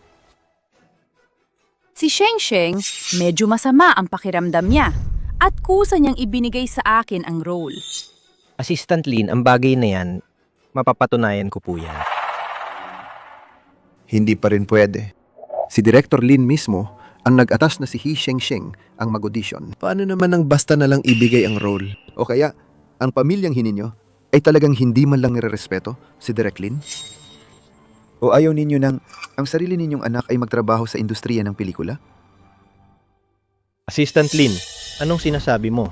Si Sheng Sheng, medyo masama ang pakiramdam niya at kusa niyang ibinigay sa akin ang role. Assistant Lin, ang bagay na yan, mapapatunayan ko po yan. Hindi pa rin pwede. Si Director Lin mismo ang nag-atas na si He Shengsheng ang mag-audition. Paano naman ang basta na lang ibigay ang role? O kaya, ang pamilyang hininyo ay talagang hindi man lang nire-respeto si Direk Lin? O ayaw ninyo nang ang sarili ninyong anak ay magtrabaho sa industriya ng pelikula? Assistant Lin, anong sinasabi mo?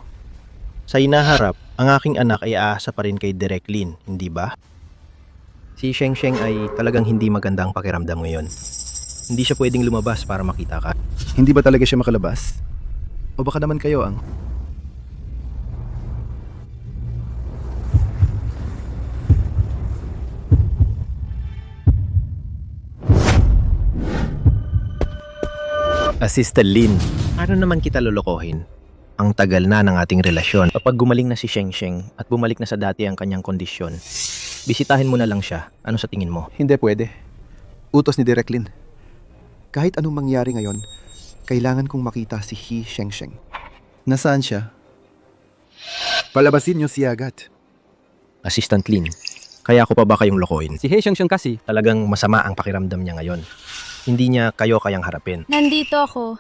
Sa inaharap, ang aking anak ay aasa pa rin kay Direk Lin, hindi ba? Si Sheng Sheng ay talagang hindi magandang pakiramdam ngayon. Hindi siya pwedeng lumabas para makita ka. Hindi ba talaga siya makalabas? O baka naman kayo ang... Assistant Lin, ano naman kita lolokohin? Ang tagal na ng ating relasyon. Kapag gumaling na si Sheng Sheng at bumalik na sa dati ang kanyang kondisyon, bisitahin mo na lang siya. Ano sa tingin mo? Hindi pwede. Utos ni Direk Lin. Kahit anong mangyari ngayon, kailangan kong makita si He Shengsheng. Nasaan siya? Palabasin niyo siya agad. Assistant Lin, kaya ko pa ba kayong lokohin? Si He Shengsheng kasi talagang masama ang pakiramdam niya ngayon. Hindi niya kayo kayang harapin. Nandito ako.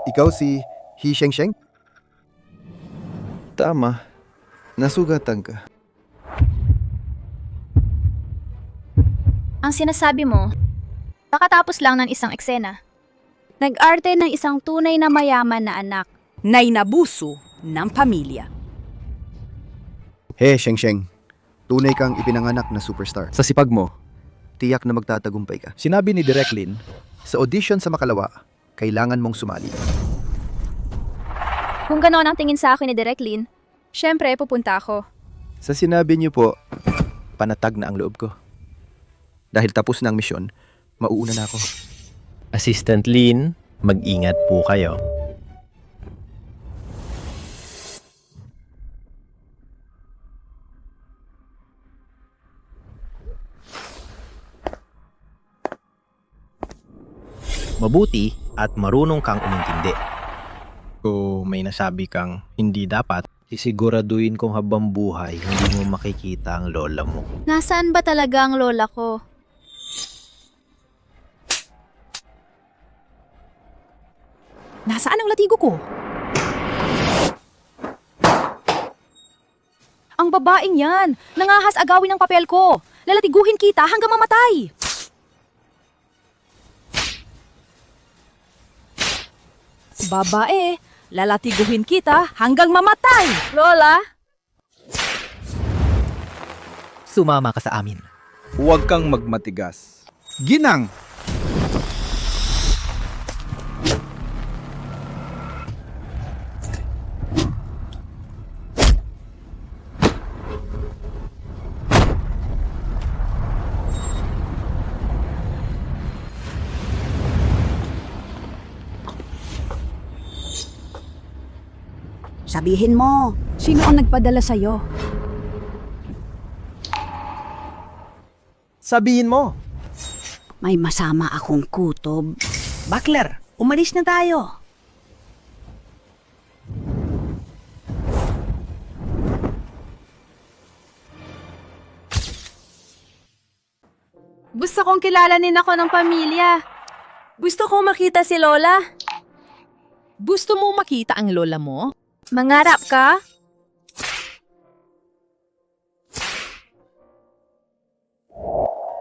Ikaw si He Shengsheng? Tama. Nasugatan ka. Ang sinasabi mo, kakatapos lang ng isang eksena. Nag-arte ng isang tunay na mayaman na anak. Na'y nabuso ng pamilya. He Shengsheng, tunay kang ipinanganak na superstar. Sa sipag mo, tiyak na magtatagumpay ka. Sinabi ni Direk Lin, sa audition sa Makalawa, kailangan mong sumali. Kung gano'n ang tingin sa akin ni Direk Lin, syempre pupunta ako. Sa sinabi niyo po, panatag na ang loob ko. Dahil tapos na ang misyon, mauuna na ako. Assistant Lin, mag-ingat po kayo. Mabuti at marunong kang umintindi. Kung may nasabi kang hindi dapat, sisiguraduhin kong habang buhay hindi mo makikita ang lola mo. Nasaan ba talaga ang lola ko? Nasaan ang latigo ko? Ang babaeng yan! Nangahas agawin ang papel ko! Lalatiguhin kita hanggang mamatay! Babae, lalatiguhin kita hanggang mamatay! Lola? Sumama ka sa amin. Huwag kang magmatigas. Ginang! Sabihin mo, sino ang nagpadala sa'yo? Sabihin mo. May masama akong kutob. Bakler, umalis na tayo. Gusto kong kilalanin ako ng pamilya. Gusto kong makita si Lola. Gusto mo makita ang lola mo? Mangarap ka?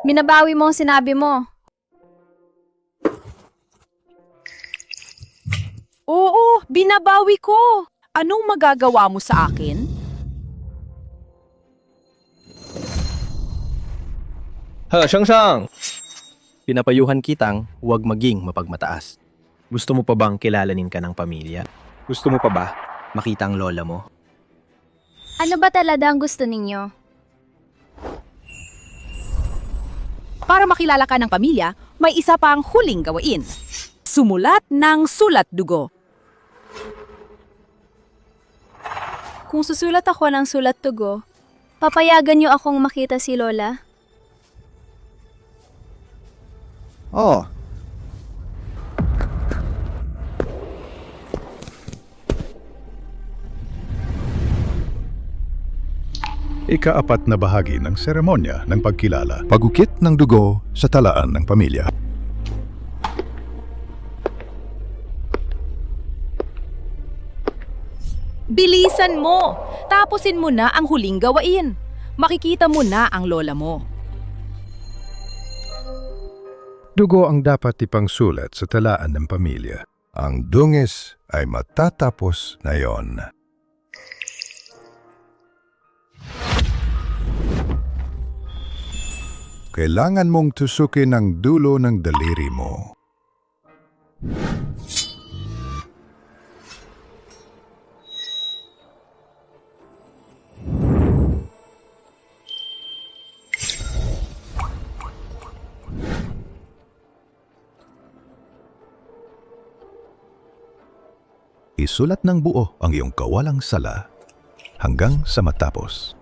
Minabawi mo ang sinabi mo. Oo, binabawi ko. Anong magagawa mo sa akin? Shang! Pinapayuhan kitang huwag maging mapagmataas. Gusto mo pa bang kilalanin ka ng pamilya? Gusto mo pa ba makita ang lola mo? Ano ba talaga ang gusto ninyo? Para makilala ka ng pamilya, may isa pang huling gawain. Sumulat ng sulat dugo. Kung susulat ako ng sulat tugo, papayagan niyo akong makita si Lola? Oh. Ika-4 na bahagi ng seremonya ng pagkilala, pagukit ng dugo sa talaan ng pamilya. Bilisan mo! Tapusin mo na ang huling gawain. Makikita mo na ang lola mo. Dugo ang dapat ipangsulat sa talaan ng pamilya. Ang dungis ay matatapos na yon. Kailangan mong tusukin ang dulo ng daliri mo. Isulat ng buo ang iyong kawalang sala hanggang sa matapos.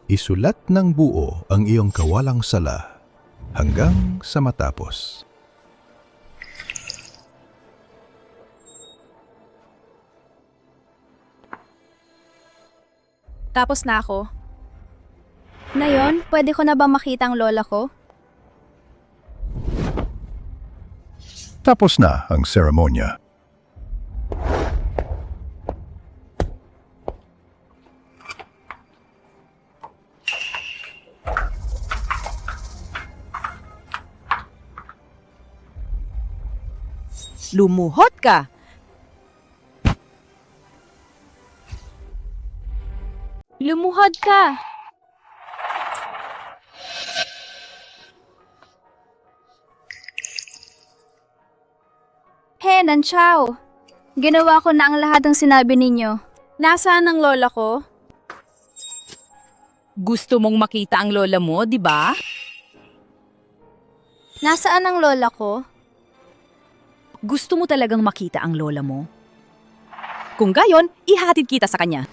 Isulat ng buo ang iyong kawalang sala hanggang sa matapos. Tapos na ako. Ngayon, pwede ko na ba makita ang lola ko? Tapos na ang seremonya. Lumuhod ka! Lumuhod ka! He, Nanchao! Ginawa ko na ang lahat ng sinabi ninyo. Nasaan ang lola ko? Gusto mong makita ang lola mo, di ba? Nasaan ang lola ko? Gusto mo talagang makita ang lola mo? Kung gayon, ihatid kita sa kanya.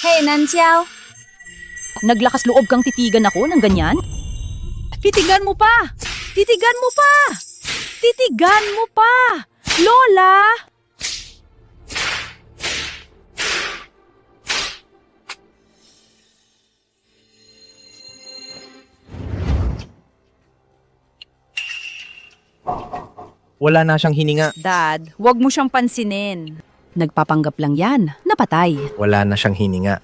Hey, Nanxiao! Naglakas loob kang titigan ako ng ganyan? Titigan mo pa! Titigan mo pa! Titigan mo pa! Lola! Wala na siyang hininga. Dad, wag mo siyang pansinin. Nagpapanggap lang yan, napatay. Wala na siyang hininga.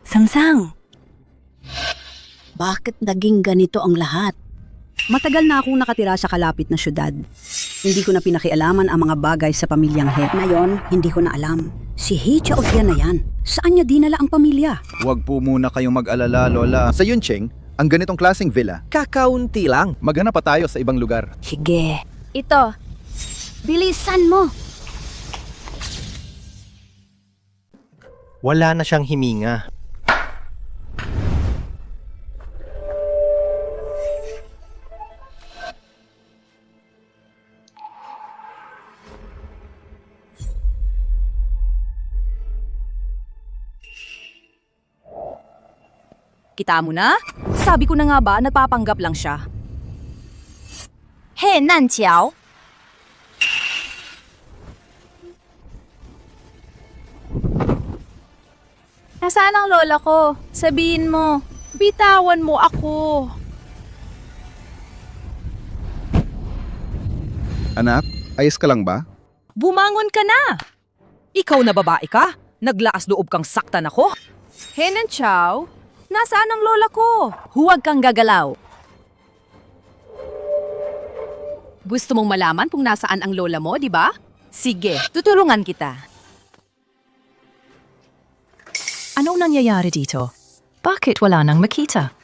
Samsang! Bakit naging ganito ang lahat? Matagal na akong nakatira sa kalapit na syudad. Hindi ko na pinakialaman ang mga bagay sa pamilyang He. Ngayon, hindi ko na alam. Si He Chaotian na yan. Saan niya dinala ang pamilya? Huwag po muna kayong mag-alala, Lola. Sa Yuncheng, ang ganitong klaseng villa, Kakaunti lang. maghanap pa tayo sa ibang lugar. Sige. Ito. Bilisan mo. Wala na siyang hininga. Kita mo na? Sabi ko na nga ba, nagpapanggap lang siya. Hey, Nanxiao! Nasaan ang lola ko? Sabihin mo. Bitawan mo ako. Anak, ayos ka lang ba? Bumangon ka na! Ikaw na babae ka? Naglaas loob kang saktan ako? Henan Chow, nasaan ang lola ko? Huwag kang gagalaw. Gusto mong malaman kung nasaan ang lola mo, di ba? Sige, tutulungan kita. Anong nangyayari dito? Bakit wala nang makita?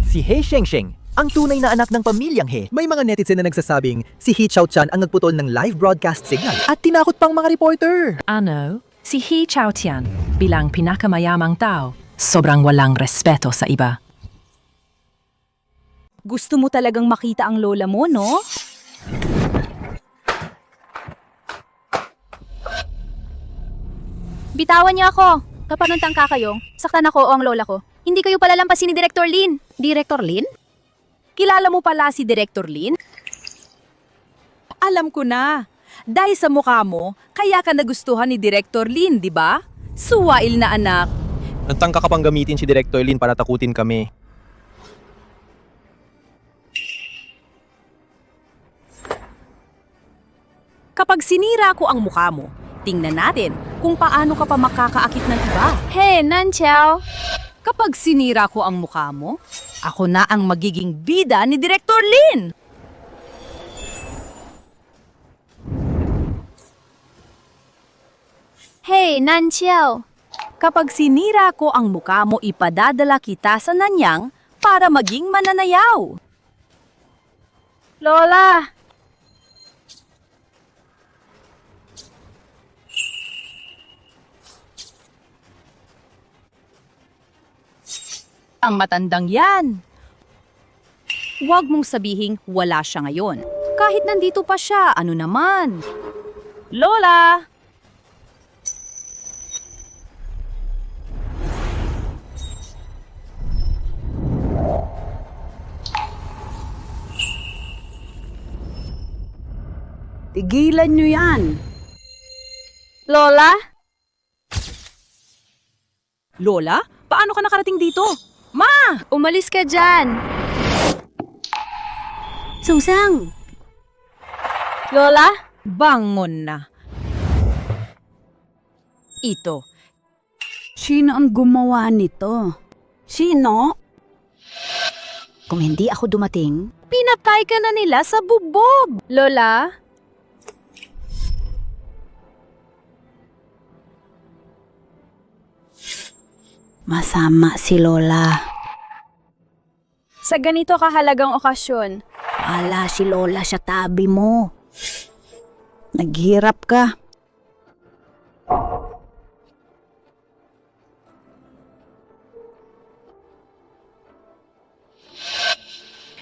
Si He Shengsheng, ang tunay na anak ng pamilyang He. May mga netizen na nagsasabing si He Chaochan ang nagputol ng live broadcast signal at tinakot pang mga reporter. Ano? Si He Chaotian, bilang pinakamayamang tao, sobrang walang respeto sa iba. Gusto mo talagang makita ang lola mo, no? Bitawan niyo ako. Kapanuntang kakayong, saktan ako o ang lola ko. Hindi kayo palalampasin ni Director Lin. Director Lin? Kilala mo pala si Director Lin? Alam ko na. Dahil sa mukha mo, kaya ka nagustuhan ni Director Lin, di ba? Suwail na anak. Nagtangka ka pang gamitin si Director Lin para takutin kami. Kapag sinira ko ang mukha mo, tingnan natin kung paano ka pa makakaakit ng iba. Hey, Nanxiao! Kapag sinira ko ang mukha mo, ako na ang magiging bida ni Director Lin! Hey, Nanxiao! Kapag sinira ko ang mukha mo, ipadadala kita sa Nanyang para maging mananayaw. Lola! Ang matandang yan. Huwag mong sabihing wala siya ngayon. Kahit nandito pa siya, ano naman? Lola! Tigilan niyo yan. Lola? Lola? Paano ka nakarating dito? Ma! Umalis ka dyan. Sungsang! Lola? Bangon na. Ito. Sino ang gumawa nito? Sino? Kung hindi ako dumating, Pinatay ka na nila sa bubog. Lola? masama si Lola. Sa ganito kahalagang okasyon, Wala si Lola sa tabi mo. Naghirap ka.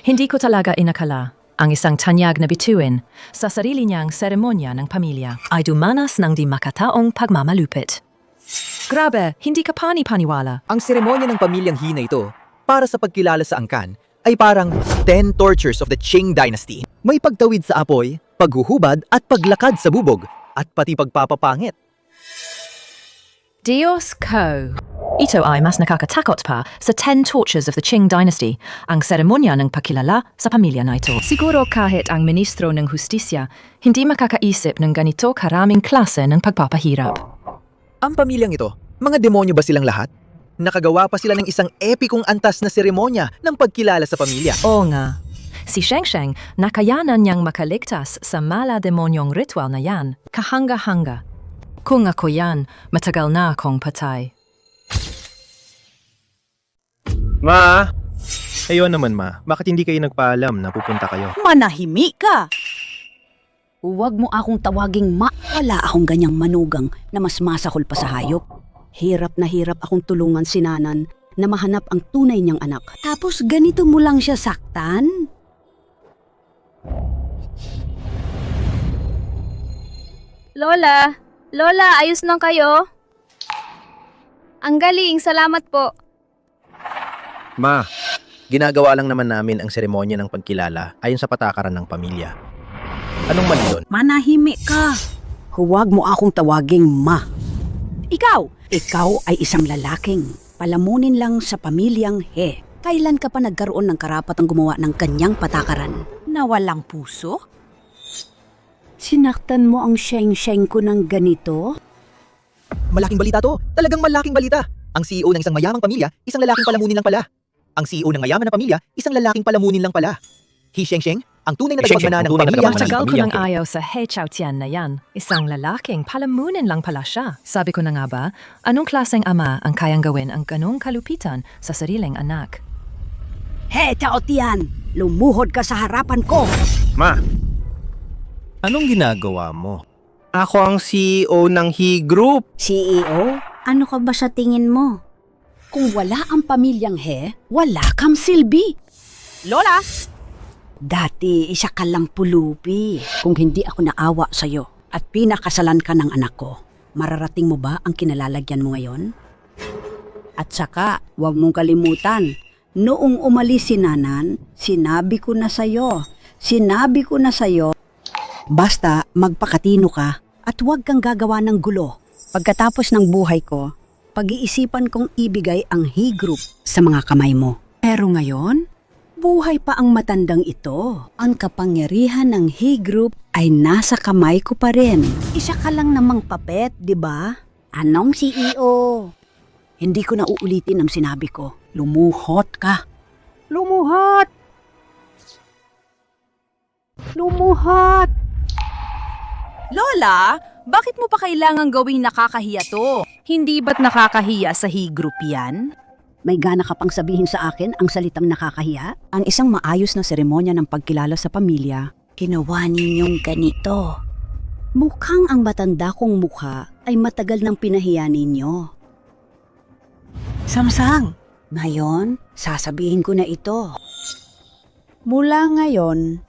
Hindi ko talaga inakala ang isang tanyag na bituin sa sarili niyang seremonya ng pamilya ay dumanas ng di makataong pagmamalupit. Grabe, hindi ka pani-paniwala. Ang seremonya ng pamilyang He na ito, para sa pagkilala sa angkan, ay parang 10 tortures of the Qing Dynasty. May pagtawid sa apoy, paghuhubad at paglakad sa bubog, at pati pagpapapangit. Diyos ko! Ito ay mas nakakatakot pa sa 10 tortures of the Qing Dynasty, ang seremonya ng pakilala sa pamilya na ito. Siguro kahit ang ministro ng hustisya, hindi makakaisip ng ganito karaming klase ng pagpapahirap. Ang pamilyang ito, mga demonyo ba silang lahat? Nakagawa pa sila ng isang epikong antas na seremonya ng pagkilala sa pamilya. Oo nga. Si Sheng Sheng, nakayanan niyang makaligtas sa mala-demonyong ritual na yan, kahanga-hanga. Kung ako yan, matagal na akong patay. Ma! Ayun naman ma, bakit hindi kayo nagpaalam na pupunta kayo? Manahimik ka! Huwag mo akong tawaging ma. Wala akong ganyang manugang na mas masakol pa sa hayop. Hirap na hirap akong tulungan si Nanan na mahanap ang tunay niyang anak. Tapos ganito mo lang siya saktan? Lola, ayos lang kayo? Ang galing, salamat po. Ma, ginagawa lang naman namin ang seremonya ng pagkilala ayon sa patakaran ng pamilya. Anong mali doon? Manahimik ka. Huwag mo akong tawaging ma. Ikaw! Ikaw ay isang lalaking palamunin lang sa pamilyang He. Kailan ka pa nagkaroon ng karapatang gumawa ng kanyang patakaran? Na walang puso? Sinaktan mo ang Sheng-Sheng ko ng ganito? Malaking balita to. Talagang malaking balita. Ang CEO ng isang mayamang pamilya, isang lalaking palamunin lang pala. Ang CEO ng mayaman na pamilya, isang lalaking palamunin lang pala. He Sheng Sheng, ang tunay na tagapagmana ng pamilya. Matagal ko nang ayaw sa He Chaotian na yan. Isang lalaking palamunin lang pala siya. Sabi ko na nga ba, anong klaseng ama ang kayang gawin ang ganong kalupitan sa sariling anak? He, Chaotian! Lumuhod ka sa harapan ko! Ma! Anong ginagawa mo? Ako ang CEO ng He Group. CEO? Ano ka ba sa tingin mo? Kung wala ang pamilyang He, wala kang silbi. Lola! Dati, isa ka lang pulupi. Kung hindi ako naawa sa'yo at pinakasalan ka ng anak ko, mararating mo ba ang kinalalagyan mo ngayon? At saka, huwag mong kalimutan, noong umalis si Nanan, sinabi ko na sa'yo, basta magpakatino ka at huwag kang gagawa ng gulo. Pagkatapos ng buhay ko, pag-iisipan kong ibigay ang He Group sa mga kamay mo. Pero ngayon, buhay pa ang matandang ito. Ang kapangyarihan ng He Group ay nasa kamay ko pa rin. Isa ka lang namang papet, di ba? Anong CEO? Hindi ko na uulitin ang sinabi ko. Lumuhot ka. Lumuhot! Lumuhot! Lola, bakit mo pa kailangang gawing nakakahiya to? Hindi ba't nakakahiya sa He Group yan? May gana ka pang sabihin sa akin ang salitang nakakahiya? Ang isang maayos na seremonya ng pagkilala sa pamilya, ginawa ninyong ganito. Mukhang ang matanda kong mukha ay matagal nang pinahiya ninyo. Samsang, ngayon, sasabihin ko na ito. Mula ngayon,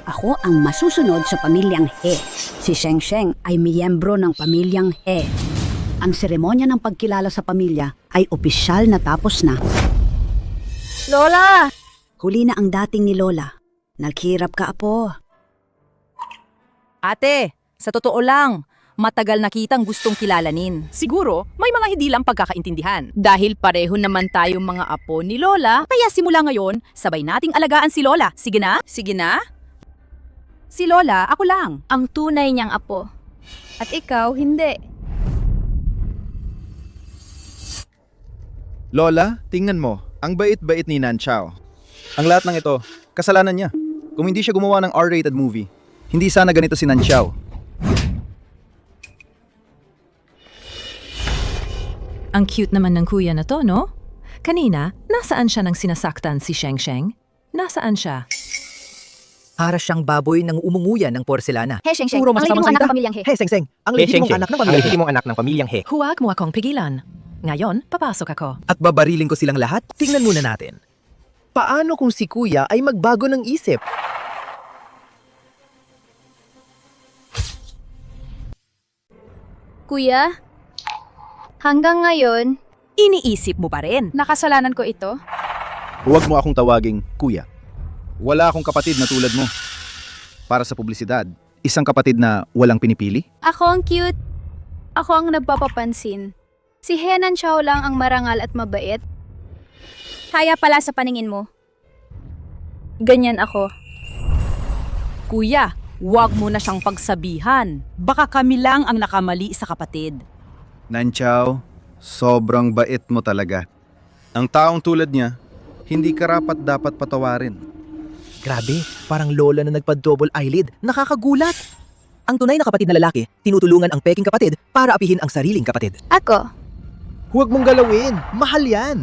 ako ang masusunod sa pamilyang He. Si Sheng Sheng ay miyembro ng pamilyang He. Ang seremonya ng pagkilala sa pamilya ay opisyal na tapos na. Lola! Huli na ang dating ni Lola. Naghirap ka, apo. Ate, sa totoo lang, matagal na kitang gustong kilalanin. Siguro, may mga hindi lang pagkakaintindihan. Dahil pareho naman tayong mga apo ni Lola, kaya simula ngayon, sabay nating alagaan si Lola. Sige na? Sige na? Si Lola, ako lang. Ang tunay niyang apo. At ikaw, hindi. Lola, tingnan mo. Ang bait-bait ni Nan Chao. Ang lahat ng ito, kasalanan niya. Kung hindi siya gumawa ng R-rated movie, hindi sana ganito si Nan Chao. Ang cute naman ng kuya na to, no? Kanina, nasaan siya nang sinasaktan si Sheng Sheng? Nasaan siya? Para siyang baboy ng umunguyan ng porselana. He, Sheng Sheng, Puro ang masasamang liit mong anak salita. ng pamilyang He. Hey, Seng Seng, ang He, legit Sheng mong Sheng, anak ng ang pamilyang He. legit mong anak ng pamilyang He. Huwag mo akong pigilan. Ngayon, papasok ako. At babariling ko silang lahat? Tingnan muna natin. Paano kung si Kuya ay magbago ng isip? Kuya, hanggang ngayon, Iniisip mo pa rin. nakasalanan ko ito. Huwag mo akong tawaging kuya. Wala akong kapatid na tulad mo. Para sa publisidad, isang kapatid na walang pinipili? Ako ang cute. Ako ang nagpapapansin. Si Henan Chao lang ang marangal at mabait. Kaya pala sa paningin mo. Ganyan ako. Kuya, huwag mo na siyang pagsabihan. Baka kami lang ang nakamali sa kapatid. Nanchaw, sobrang bait mo talaga. Ang taong tulad niya, hindi karapat dapat patawarin. Grabe, parang lola na nagpa-double eyelid. Nakakagulat. Ang tunay na kapatid na lalaki, tinutulungan ang peking kapatid para apihin ang sariling kapatid. Ako, Huwag mong galawin. Mahal yan.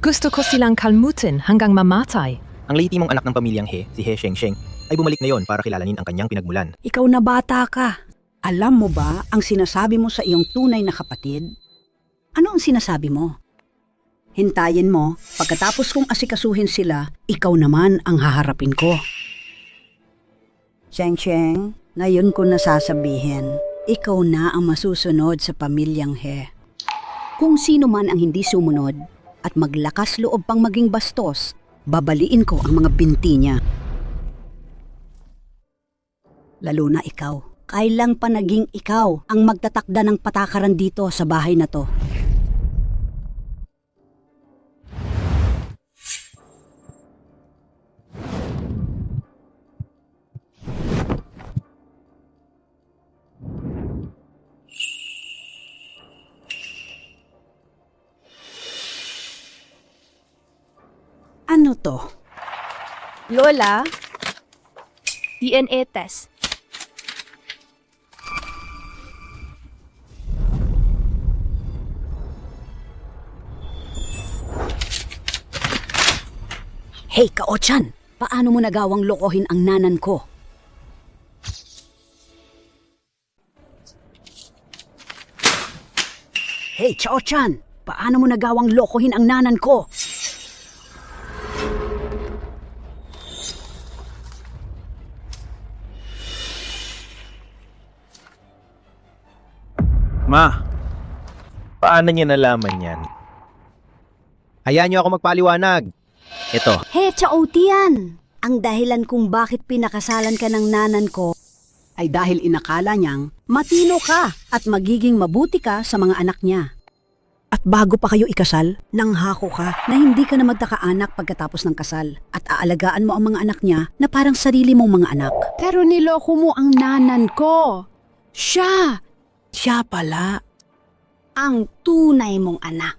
Gusto ko silang kalmutin hanggang mamatay. Ang lehitimong anak ng pamilyang He, si He Sheng Sheng, ay bumalik ngayon para kilalanin ang kanyang pinagmulan. Ikaw na bata ka. Alam mo ba ang sinasabi mo sa iyong tunay na kapatid? Ano ang sinasabi mo? Hintayin mo, pagkatapos kong asikasuhin sila, ikaw naman ang haharapin ko. Sheng Sheng, ngayon ko nasasabihin, ikaw na ang masusunod sa pamilyang He. Kung sino man ang hindi sumunod at maglakas loob pang maging bastos, babaliin ko ang mga binti niya. Lalo na ikaw. Kailang pa naging ikaw ang magtatakda ng patakaran dito sa bahay na to? Ano to? Lola, DNA test. Hey, Kaochan! Paano mo nagawang lokohin ang nanan ko? Hey, Kaochan! Paano mo nagawang lokohin ang nanan ko? Ma, paano niya nalaman yan? Hayaan niyo ako magpaliwanag. Ito, Hey, Chaotian! Ang dahilan kung bakit pinakasalan ka ng nanan ko ay dahil inakala niyang matino ka at magiging mabuti ka sa mga anak niya. At bago pa kayo ikasal, nanghako ka na hindi ka na magkakaanak pagkatapos ng kasal at aalagaan mo ang mga anak niya na parang sarili mong mga anak. Pero niloko mo ang nanan ko. Siya pala ang tunay mong anak.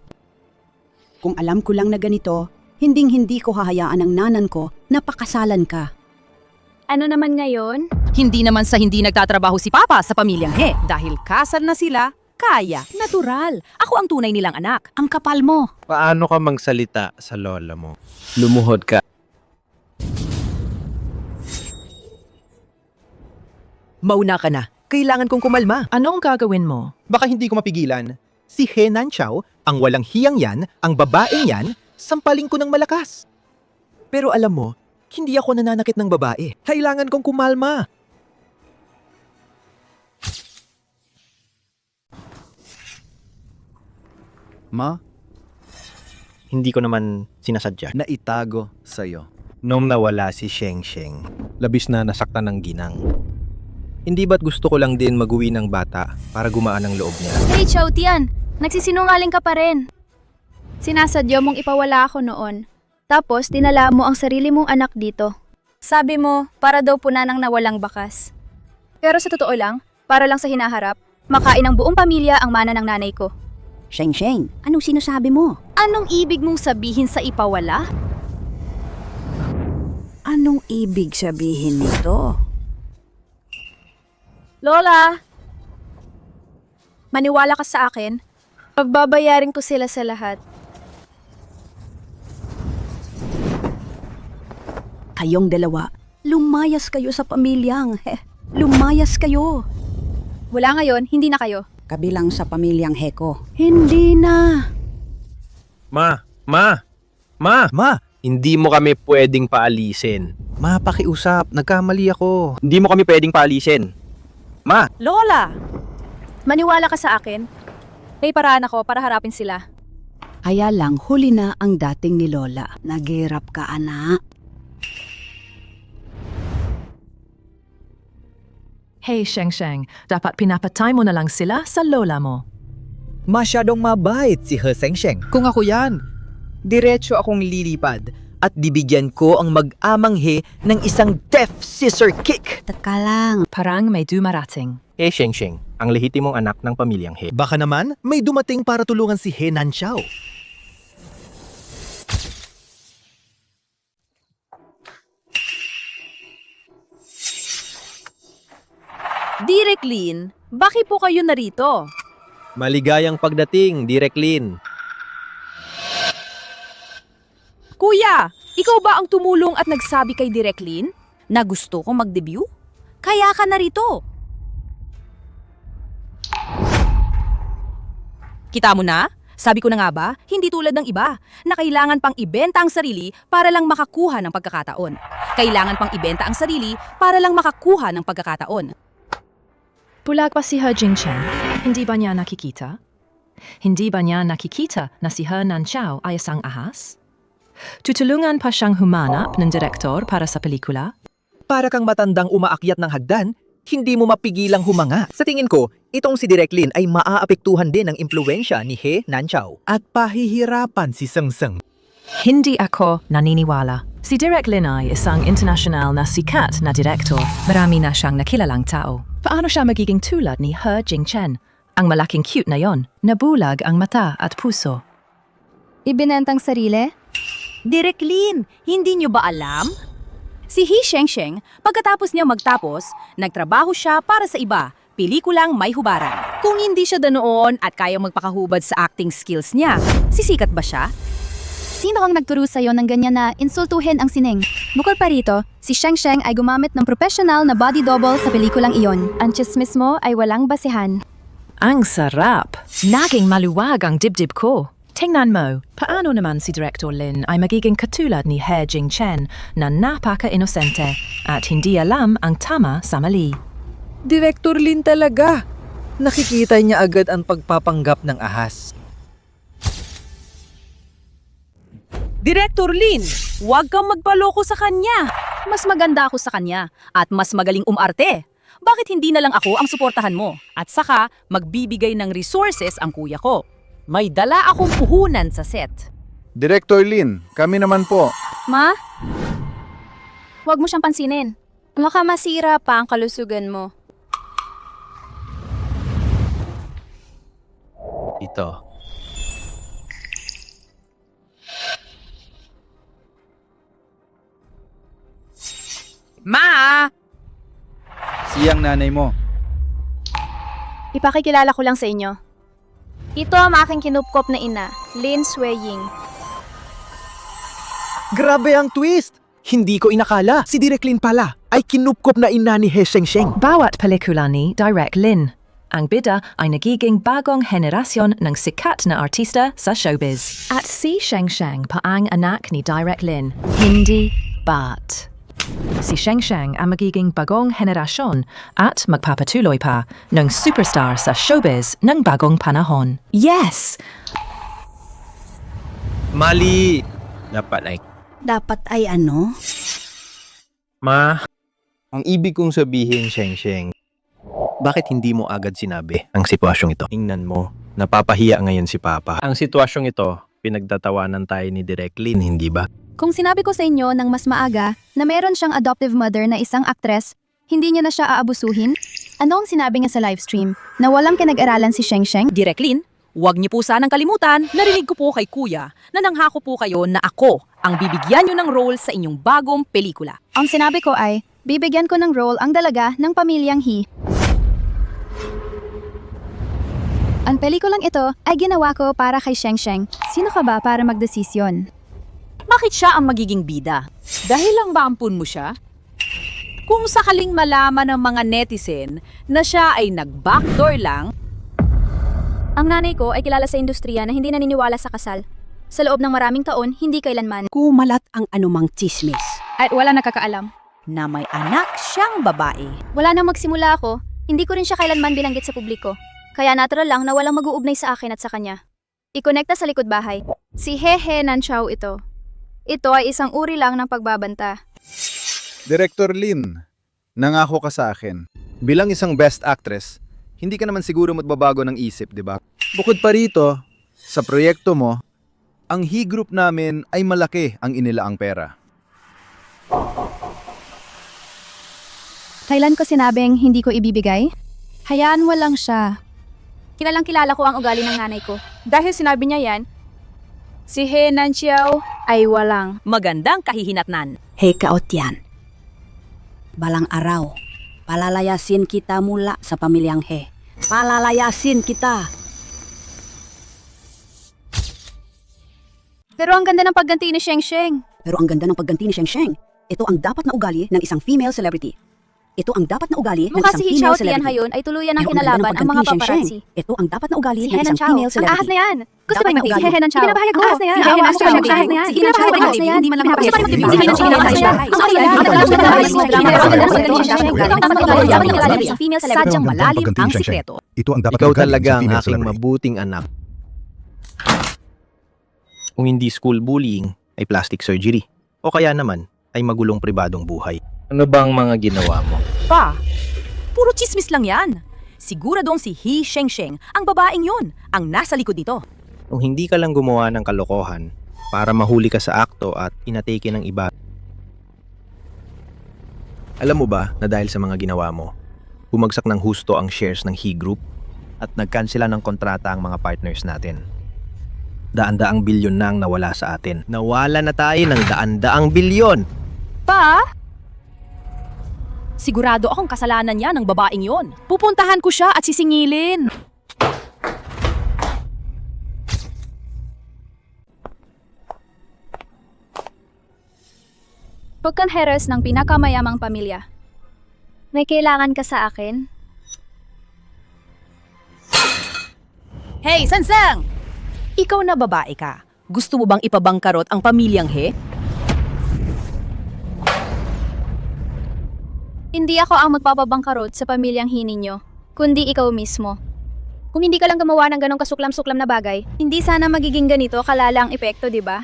Kung alam ko lang na ganito, hinding-hindi ko hahayaan ang nanan ko na pakasalan ka. Ano naman ngayon? Hindi naman sa hindi nagtatrabaho si Papa sa pamilyang He. Dahil kasal na sila, kaya, natural. Ako ang tunay nilang anak. Ang kapal mo. paano ka magsalita sa lola mo? Lumuhod ka. Mauna ka na. Kailangan kong kumalma. Anong gagawin mo? Baka hindi ko mapigilan. Si Henan Chao, ang walang hiyang yan, ang babaeng yan, sampaling ko ng malakas. Pero alam mo, hindi ako nananakit ng babae. Kailangan kong kumalma. Ma, Hindi ko naman sinasadya. naitago sa'yo. Nung nawala si Sheng Sheng, labis na nasaktan ng ginang. Hindi ba't gusto ko lang din mag-uwi ng bata para gumaan ang loob niya? Hey, Chaotian! Nagsisinungaling ka pa rin. Sinasadya mong ipawala ako noon. Tapos, dinala mo ang sarili mong anak dito. Sabi mo, para daw puna ng nawalang bakas. Pero sa totoo lang, para lang sa hinaharap, makain ng buong pamilya ang mana ng nanay ko. Sheng Sheng, anong sinasabi mo? Anong ibig mong sabihin sa ipawala? Anong ibig sabihin nito? Lola! Maniwala ka sa akin. Pagbabayarin ko sila sa lahat. Kayong dalawa, lumayas kayo sa pamilyang He. Lumayas kayo. Wala ngayon, hindi na kayo. Kabilang sa pamilyang Heko. Hindi na. Ma! Hindi mo kami pwedeng paalisin. Ma, pakiusap. Nagkamali ako. Hindi mo kami pwedeng paalisin. Ma! Lola! Maniwala ka sa akin. May paraan ako para harapin sila. Kaya lang huli na ang dating ni Lola. Naghirap ka, anak. Hey, Sheng Sheng, dapat pinapatay mo na lang sila sa lola mo. Masyadong mabait si He Shengsheng. Kung ako yan, diretso akong lilipad at bibigyan ko ang mag-amang He ng isang death scissor kick. Teka lang. Parang may dumarating. Eh, Sheng Sheng, ang lehitimong anak ng pamilyang He. Baka naman, may dumating para tulungan si He Nanxiao. Direk Lin, bakit po kayo narito? Maligayang pagdating, Direk Lin. Kuya, ikaw ba ang tumulong at nagsabi kay Direk Lin na gusto kong mag-debut? Kaya ka narito. Kita mo na? Sabi ko na nga ba, hindi tulad ng iba, na kailangan pang ibenta ang sarili para lang makakuha ng pagkakataon. Kailangan pang ibenta ang sarili para lang makakuha ng pagkakataon. Bulag pa si He Jingchen? Hindi ba niya nakikita? Hindi ba niya nakikita na si He Nanxiao ay isang ahas? Tutulungan pa siyang humanap ng direktor para sa pelikula? Para kang matandang umaakyat ng hagdan, hindi mo mapigilang humanga. Sa tingin ko, itong si Direk Lin ay maaapektuhan din ng impluensya ni He Nanxiao. At pahihirapan si Seng Seng. Hindi ako naniniwala. Si Direk Lin ay isang international na sikat na direktor. Marami na siyang nakilalang tao. Paano siya magiging tulad ni He Jingchen? Ang malaking cute na yon, nabulag ang mata at puso. Ibinentang sarili? Direk Lin, hindi niyo ba alam? Si He Shengsheng, pagkatapos niya magtapos, nagtrabaho siya para sa iba, pelikulang may hubaran. Kung hindi siya danoon at kayang magpakahubad sa acting skills niya, sisikat ba siya? Sino ang nagturo sa'yo ng ganyan na insultuhin ang sining? Bukod pa rito, si Sheng Sheng ay gumamit ng professional na body double sa pelikulang iyon. Ang chismis mo ay walang basihan. Ang sarap! Naging maluwag ang dibdib ko. Tingnan mo, paano naman si Director Lin ay magiging katulad ni He Jingchen na napaka-inosente at hindi alam ang tama sa mali. Direktor Lin talaga. Nakikita niya agad ang pagpapanggap ng ahas. Direktor Lin, huwag kang magpaloko sa kanya. Mas maganda ako sa kanya at mas magaling umarte. Bakit hindi na lang ako ang suportahan mo? At saka, magbibigay ng resources ang kuya ko. May dala akong puhunan sa set. Director Lin, kami naman po. Ma? Huwag mo siyang pansinin. Baka masira pa ang kalusugan mo. Ito. Ma! Siyang nanay mo. Ipakikilala ko lang sa inyo. Ito ang aking kinupkop na ina, Lin Sueying. Grabe ang twist! Hindi ko inakala. Si Direk Lin pala ay kinupkop na ina ni He Shengsheng. Bawat pelikula ni Direk Lin. Ang bida ay nagiging bagong henerasyon ng sikat na artista sa showbiz. At si Sheng Sheng pa ang anak ni Direk Lin. Hindi bat. Si Sheng Sheng ang magiging bagong henerasyon at magpapatuloy pa ng superstar sa showbiz ng bagong panahon. Yes! Mali! Dapat ay ano? Ma, ang ibig kong sabihin, Sheng Sheng, bakit hindi mo agad sinabi ang sitwasyong ito? Tingnan mo, napapahiya ngayon si Papa. Ang sitwasyong ito, pinagtatawanan tayo ni Direk Lin, hindi ba? Kung sinabi ko sa inyo ng mas maaga na meron siyang adoptive mother na isang actress, hindi niya na siya aabusuhin? Ano ang sinabi niya sa livestream? Na walang kinag-aralan si Sheng Sheng? Direk Lin, huwag niyo po sanang kalimutan, narinig ko po kay kuya na nanghako po kayo na ako ang bibigyan niyo ng role sa inyong bagong pelikula. Ang sinabi ko ay, bibigyan ko ng role ang dalaga ng pamilyang He. Pelikulang ito ay ginawa ko para kay Sheng Sheng. Sino ka ba para magdesisyon? Bakit siya ang magiging bida? Dahil lang ba ampun mo siya? Kung sakaling malaman ng mga netizen na siya ay nag-backdoor lang, Ang nanay ko ay kilala sa industriya na hindi naniniwala sa kasal. Sa loob ng maraming taon, hindi kailanman. Kumalat ang anumang chismis. At wala nakakaalam. na may anak siyang babae. Wala nang magsimula ako, hindi ko rin siya kailanman binanggit sa publiko. Kaya natural lang na walang mag-uugnay sa akin at sa kanya. Ikonekta sa likod bahay. Si Hehe Nanchao ito. Ito ay isang uri lang ng pagbabanta. Director Lin, nangako ka sa akin. Bilang isang best actress, hindi ka naman siguro magbabago ng isip, di ba? Bukod pa rito, sa proyekto mo, ang He Group namin ay malaki ang inilaang pera. Kailan ko sinabing hindi ko ibibigay? Hayaan mo lang siya. Kilalang kilala ko ang ugali ng nanay ko. Dahil sinabi niya yan, si He Nanchiao ay walang Magandang kahihinatnan. Hey kaotyan, balang araw, palalayasin kita mula sa pamilyang He. Palalayasin kita. Pero ang ganda ng pagganti ni Sheng Sheng. Pero ang ganda ng pagganti ni Sheng Sheng. Ito ang dapat na ugali ng isang female celebrity. Ito ang dapat na ugali ng Mukha isang si He female Chao Tian celebrity. ngayon ay tuluyan ng Pero ang ganda kinalaban ang mga pagganti ni Sheng Sheng. paparazzi. Ito ang dapat na ugali Si ng He isang Nanchao. female Ang celebrity. ahas na yan. Gusto Dapat ba na yung ugali. Si He Nanchao? Pinapahayag ko. Ang ahas na yan. Si Si He Nanchao. Nanchao. Ang ahas na yan. Si He Nanchao. Ang ahas na yan. Hindi man lang Gusto ba napapagod. yung Si He Nanchao? Ang ahas na yan. Gusto ba yung Si He Nanchao? Ang ahas na yan. Ang dapat na ugali ng isang female celebrity. Sadyang malalim ang sikreto. Ito ang dapat Ikaw na ugali ng talaga isang ang female aking celebrity. mabuting anak. Kung hindi school bullying, ay plastic surgery. O kaya naman, ay magulong pribadong buhay. Ano bang mga ginawa mo? Pa, puro chismis lang yan. Siguradong si He Sheng Sheng, ang babaeng yun, ang nasa likod nito. Kung hindi ka lang gumawa ng kalokohan para mahuli ka sa akto at inatake ng iba. Alam mo ba na dahil sa mga ginawa mo, bumagsak ng husto ang shares ng He Group at nagkansela ng kontrata ang mga partners natin. Daan-daang bilyon na ang nawala sa atin. Nawala na tayo ng daan-daang bilyon. Pa? Sigurado akong kasalanan niya ng babaeng yon. Pupuntahan ko siya at sisingilin. Pagkanheres ng pinakamayamang pamilya. May kailangan ka sa akin? Hey, Sansang! Ikaw na babae ka. Gusto mo bang ipabangkarot ang pamilyang He? Hindi ako ang magpapabangkarot sa pamilyang He ninyo, kundi ikaw mismo. Kung hindi ka lang gumawa ng ganong kasuklam-suklam na bagay, hindi sana magiging ganito kalala ang epekto, di ba?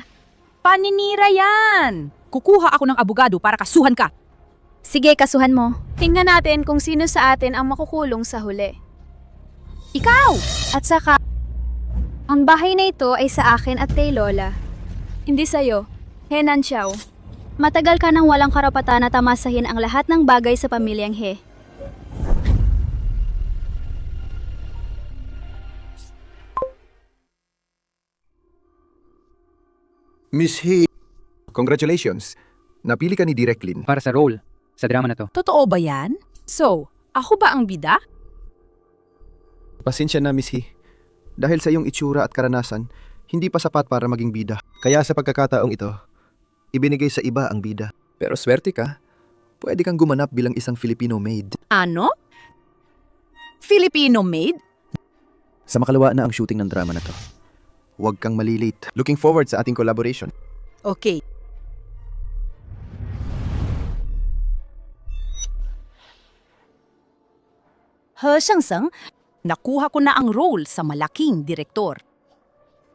Paninira yan! Kukuha ako ng abogado para kasuhan ka. Sige, kasuhan mo. Tingnan natin kung sino sa atin ang makukulong sa huli. Ikaw! At saka, ang bahay na ito ay sa akin at kay Lola. Hindi sa'yo, He Nanchao. Matagal ka nang walang karapatan na tamasahin ang lahat ng bagay sa pamilyang He. Miss He, congratulations. Napili ka ni Direk Lin. Para sa role, sa drama na to. Totoo ba yan? So, ako ba ang bida? Pasensya na, Miss He. Dahil sa iyong itsura at karanasan, hindi pa sapat para maging bida. Kaya sa pagkakataong ito, ibinigay sa iba ang bida. Pero swerte ka, pwede kang gumanap bilang isang Filipino maid. Ano? Filipino maid? Sa makalawa na ang shooting ng drama na to. Huwag kang malilate. Looking forward sa ating collaboration. Okay. He Sheng-sheng, nakuha ko na ang role sa malaking direktor.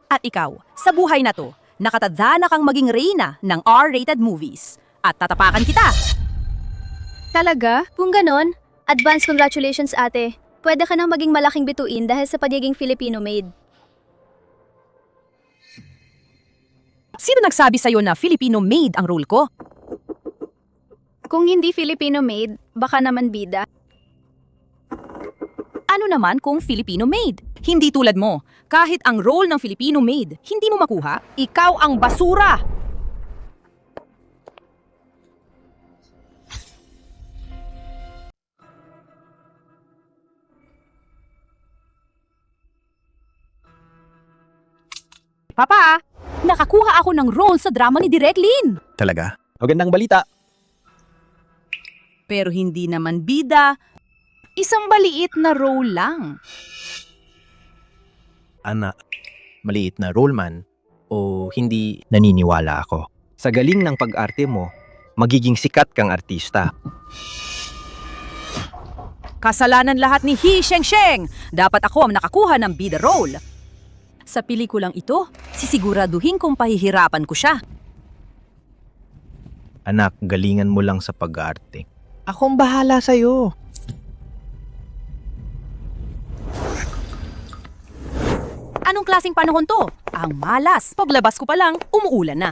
At ikaw, sa buhay na to, nakatadhana kang maging reyna ng R-rated movies. At tatapakan kita. Talaga? Kung ganon, advance congratulations ate. Pwede ka nang maging malaking bituin dahil sa pagiging Filipino maid. Sino nagsabi sa'yo na Filipino maid ang role ko? Kung hindi Filipino maid, baka naman bida. Ano naman kung Filipino maid? Hindi tulad mo. Kahit ang role ng Filipino maid, hindi mo makuha, ikaw ang basura! Papa, nakakuha ako ng role sa drama ni Direk Lin. Talaga? Magandang balita. Pero hindi naman bida. Isang maliit na role lang. Anak, maliit na role man o hindi naniniwala ako. Sa galing ng pag-arte mo, magiging sikat kang artista. Kasalanan lahat ni He Sheng. Dapat ako ang nakakuha ng bida role. Sa pelikulang ito, sisiguraduhin kong pahihirapan ko siya. Anak, galingan mo lang sa pag-arte. Akong bahala sa'yo. Anong klaseng panahon to? Ang malas. Paglabas ko pa lang, umuulan na.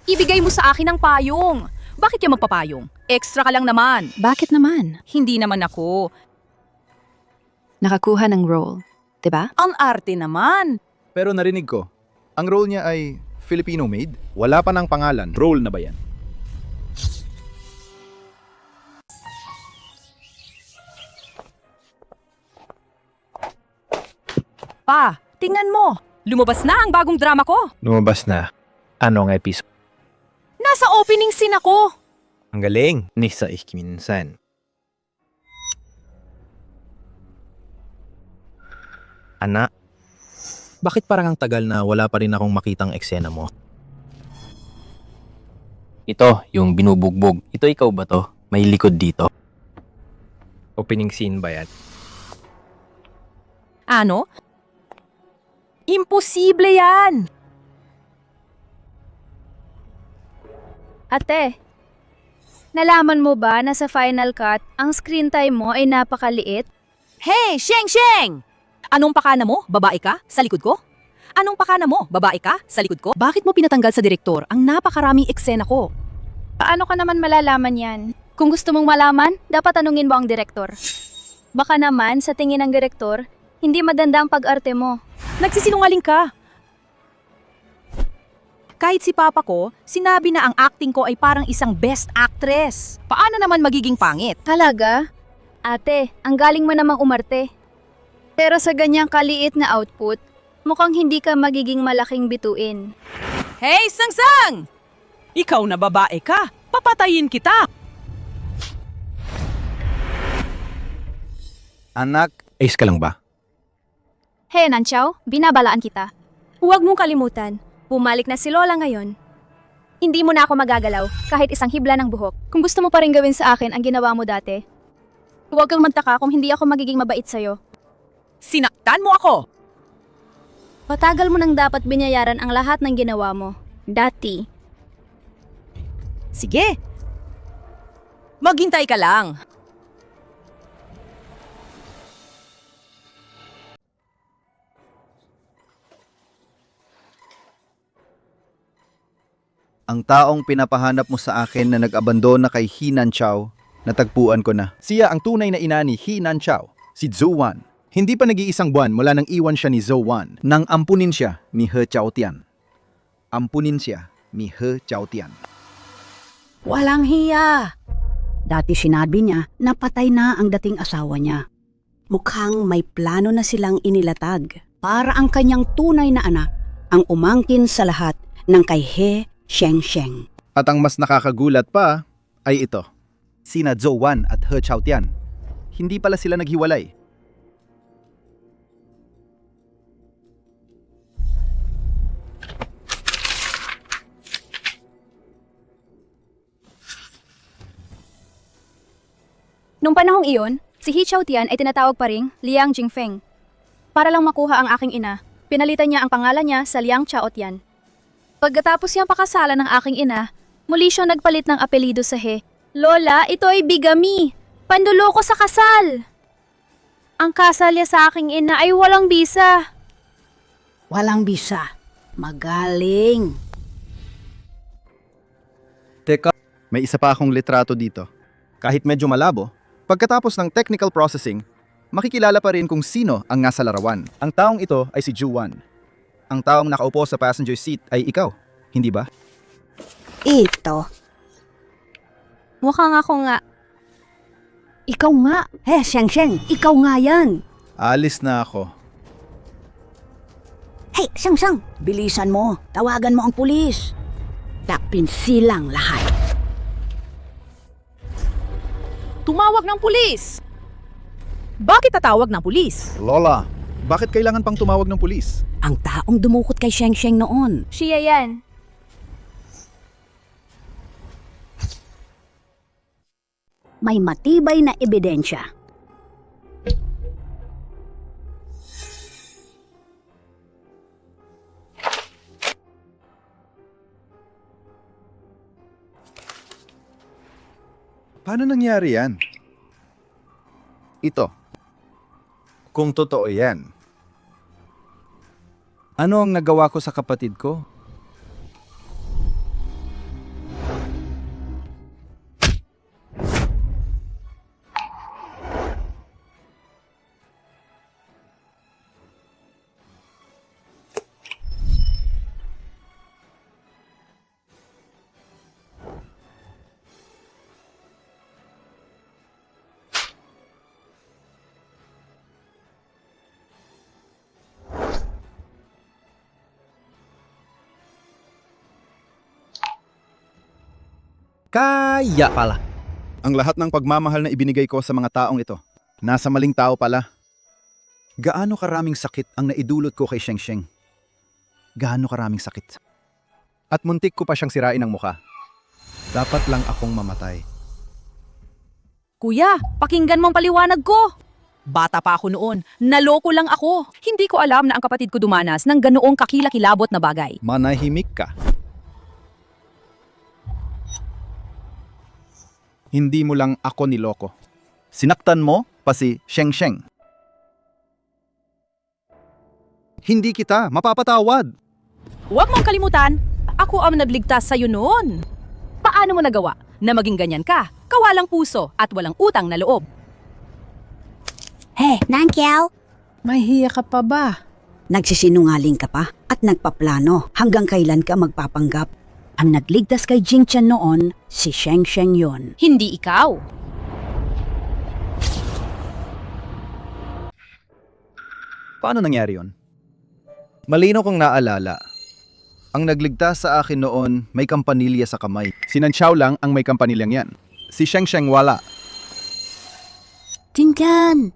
Ibigay mo sa akin ang payong. Bakit ka magpapayong? Extra ka lang naman. Bakit naman? Hindi naman ako. Nakakuha ng role, 'di ba? Ang arte naman. Pero narinig ko, ang role niya ay Filipino-made? Wala pa ng pangalan. Role na ba yan? Pa, tingnan mo. Lumabas na ang bagong drama ko. Lumabas na. Anong episode? Nasa opening scene ako. Ang galing. Ni sa minsan. Anak, bakit parang ang tagal na wala pa rin akong makitang eksena mo? Ito, yung binubugbog. Ito ikaw ba to? May likod dito. Opening scene ba yan? Ano? Imposible yan! Ate, nalaman mo ba na sa final cut, ang screen time mo ay napakaliit? Hey, Sheng! Anong pakana mo? Babae ka? Sa likod ko? Anong pakana mo? Babae ka? Sa likod ko? Bakit mo pinatanggal sa direktor ang napakaraming eksena ko? Paano ka naman malalaman yan? Kung gusto mong malaman, dapat tanungin mo ang direktor. Baka naman, sa tingin ng direktor, hindi maganda ang pag-arte mo. Nagsisinungaling ka. Kahit si papa ko, sinabi na ang acting ko ay parang isang best actress. Paano naman magiging pangit? Talaga? Ate, ang galing mo namang umarte. Pero sa ganyang kaliit na output, mukhang hindi ka magiging malaking bituin. Hey, Sang! Ikaw na babae ka. Papatayin kita. Anak, Ace ka lang ba? Hey, Nanchaw, binabalaan kita. Huwag mong kalimutan, bumalik na si Lola ngayon. Hindi mo na ako magagalaw, kahit isang hibla ng buhok. Kung gusto mo pa rin gawin sa akin ang ginawa mo dati, huwag kang magtaka kung hindi ako magiging mabait sa'yo. Sinaktan mo ako. Patagal mo nang dapat binayaran ang lahat ng ginawa mo. Dati. Sige. Maghintay ka lang. ang taong pinapahanap mo sa akin na nag-abandona kay He Nanchao, natagpuan ko na. Siya ang tunay na ina ni He Nanchao, si Zhou Wan. Hindi pa nag-iisang buwan mula nang iwan siya ni Zhou Wan nang ampunin siya ni He Chaotian. Ampunin siya ni He Chaotian. Walang hiya. Dati sinabi niya na patay na ang dating asawa niya. Mukhang may plano na silang inilatag para ang kanyang tunay na anak ang umangkin sa lahat ng kay He Sheng. At ang mas nakakagulat pa ay ito. Sina Zhou Wan at He Chaotian. Hindi pala sila naghiwalay. Nung panahong iyon, si He Chaotian ay tinatawag pa ring Liang Jingfeng. Para lang makuha ang aking ina, pinalitan niya ang pangalan niya sa Liang Chaotian. Pagkatapos niyang pakasalan ng aking ina, muli siyang nagpalit ng apelido sa He. Lola, ito ay bigami! Panduloko sa kasal! Ang kasal niya sa aking ina ay walang bisa. Walang bisa. Magaling. Teka, may isa pa akong litrato dito. Kahit medyo malabo, pagkatapos ng technical processing, makikilala pa rin kung sino ang nasa larawan. Ang taong ito ay si Zhou Wan. Ang taong nakaupo sa passenger seat ay ikaw, hindi ba? Ito. Mukhang ako nga. Ikaw nga. He, Sheng, ikaw nga yan. Alis na ako. Hey, Sang, bilisan mo. Tawagan mo ang pulis. Takpin silang lahat. Tumawag ng pulis! Bakit tatawag ng pulis? Lola, bakit kailangan pang tumawag ng pulis? Ang taong dumukot kay Sheng Sheng noon. Siya yan. May matibay na ebidensya. Paano nangyari yan? Ito. Kung totoo yan. Ano ang nagawa ko sa kapatid ko? Kaya pala. Ang lahat ng pagmamahal na ibinigay ko sa mga taong ito, nasa maling tao pala. Gaano karaming sakit ang naidulot ko kay Sheng Sheng? Gaano karaming sakit? At muntik ko pa siyang sirain ng mukha. Dapat lang akong mamatay. Kuya, pakinggan mo ang paliwanag ko. Bata pa ako noon, naloko lang ako. Hindi ko alam na ang kapatid ko dumanas ng ganoong kakilakilabot na bagay. Manahimik ka. Hindi mo lang ako niloko. Sinaktan mo pa si Sheng Sheng. Hindi kita mapapatawad. Huwag mong kalimutan, ako ang nagligtas sa'yo noon. Paano mo nagawa na maging ganyan ka? Kawalang puso at walang utang na loob. Hey, Nangkiao! Mahiya ka pa ba? Nagsisinungaling ka pa at nagpaplano hanggang kailan ka magpapanggap. Ang nagligtas kay Jing Chen noon, si Sheng Sheng yon. Hindi ikaw. Paano nangyari yon? Malino kong naalala. Ang nagligtas sa akin noon may kampanilya sa kamay. Si Nanxiao lang ang may kampanilyang yan. Si Sheng Sheng wala. Jing Chen!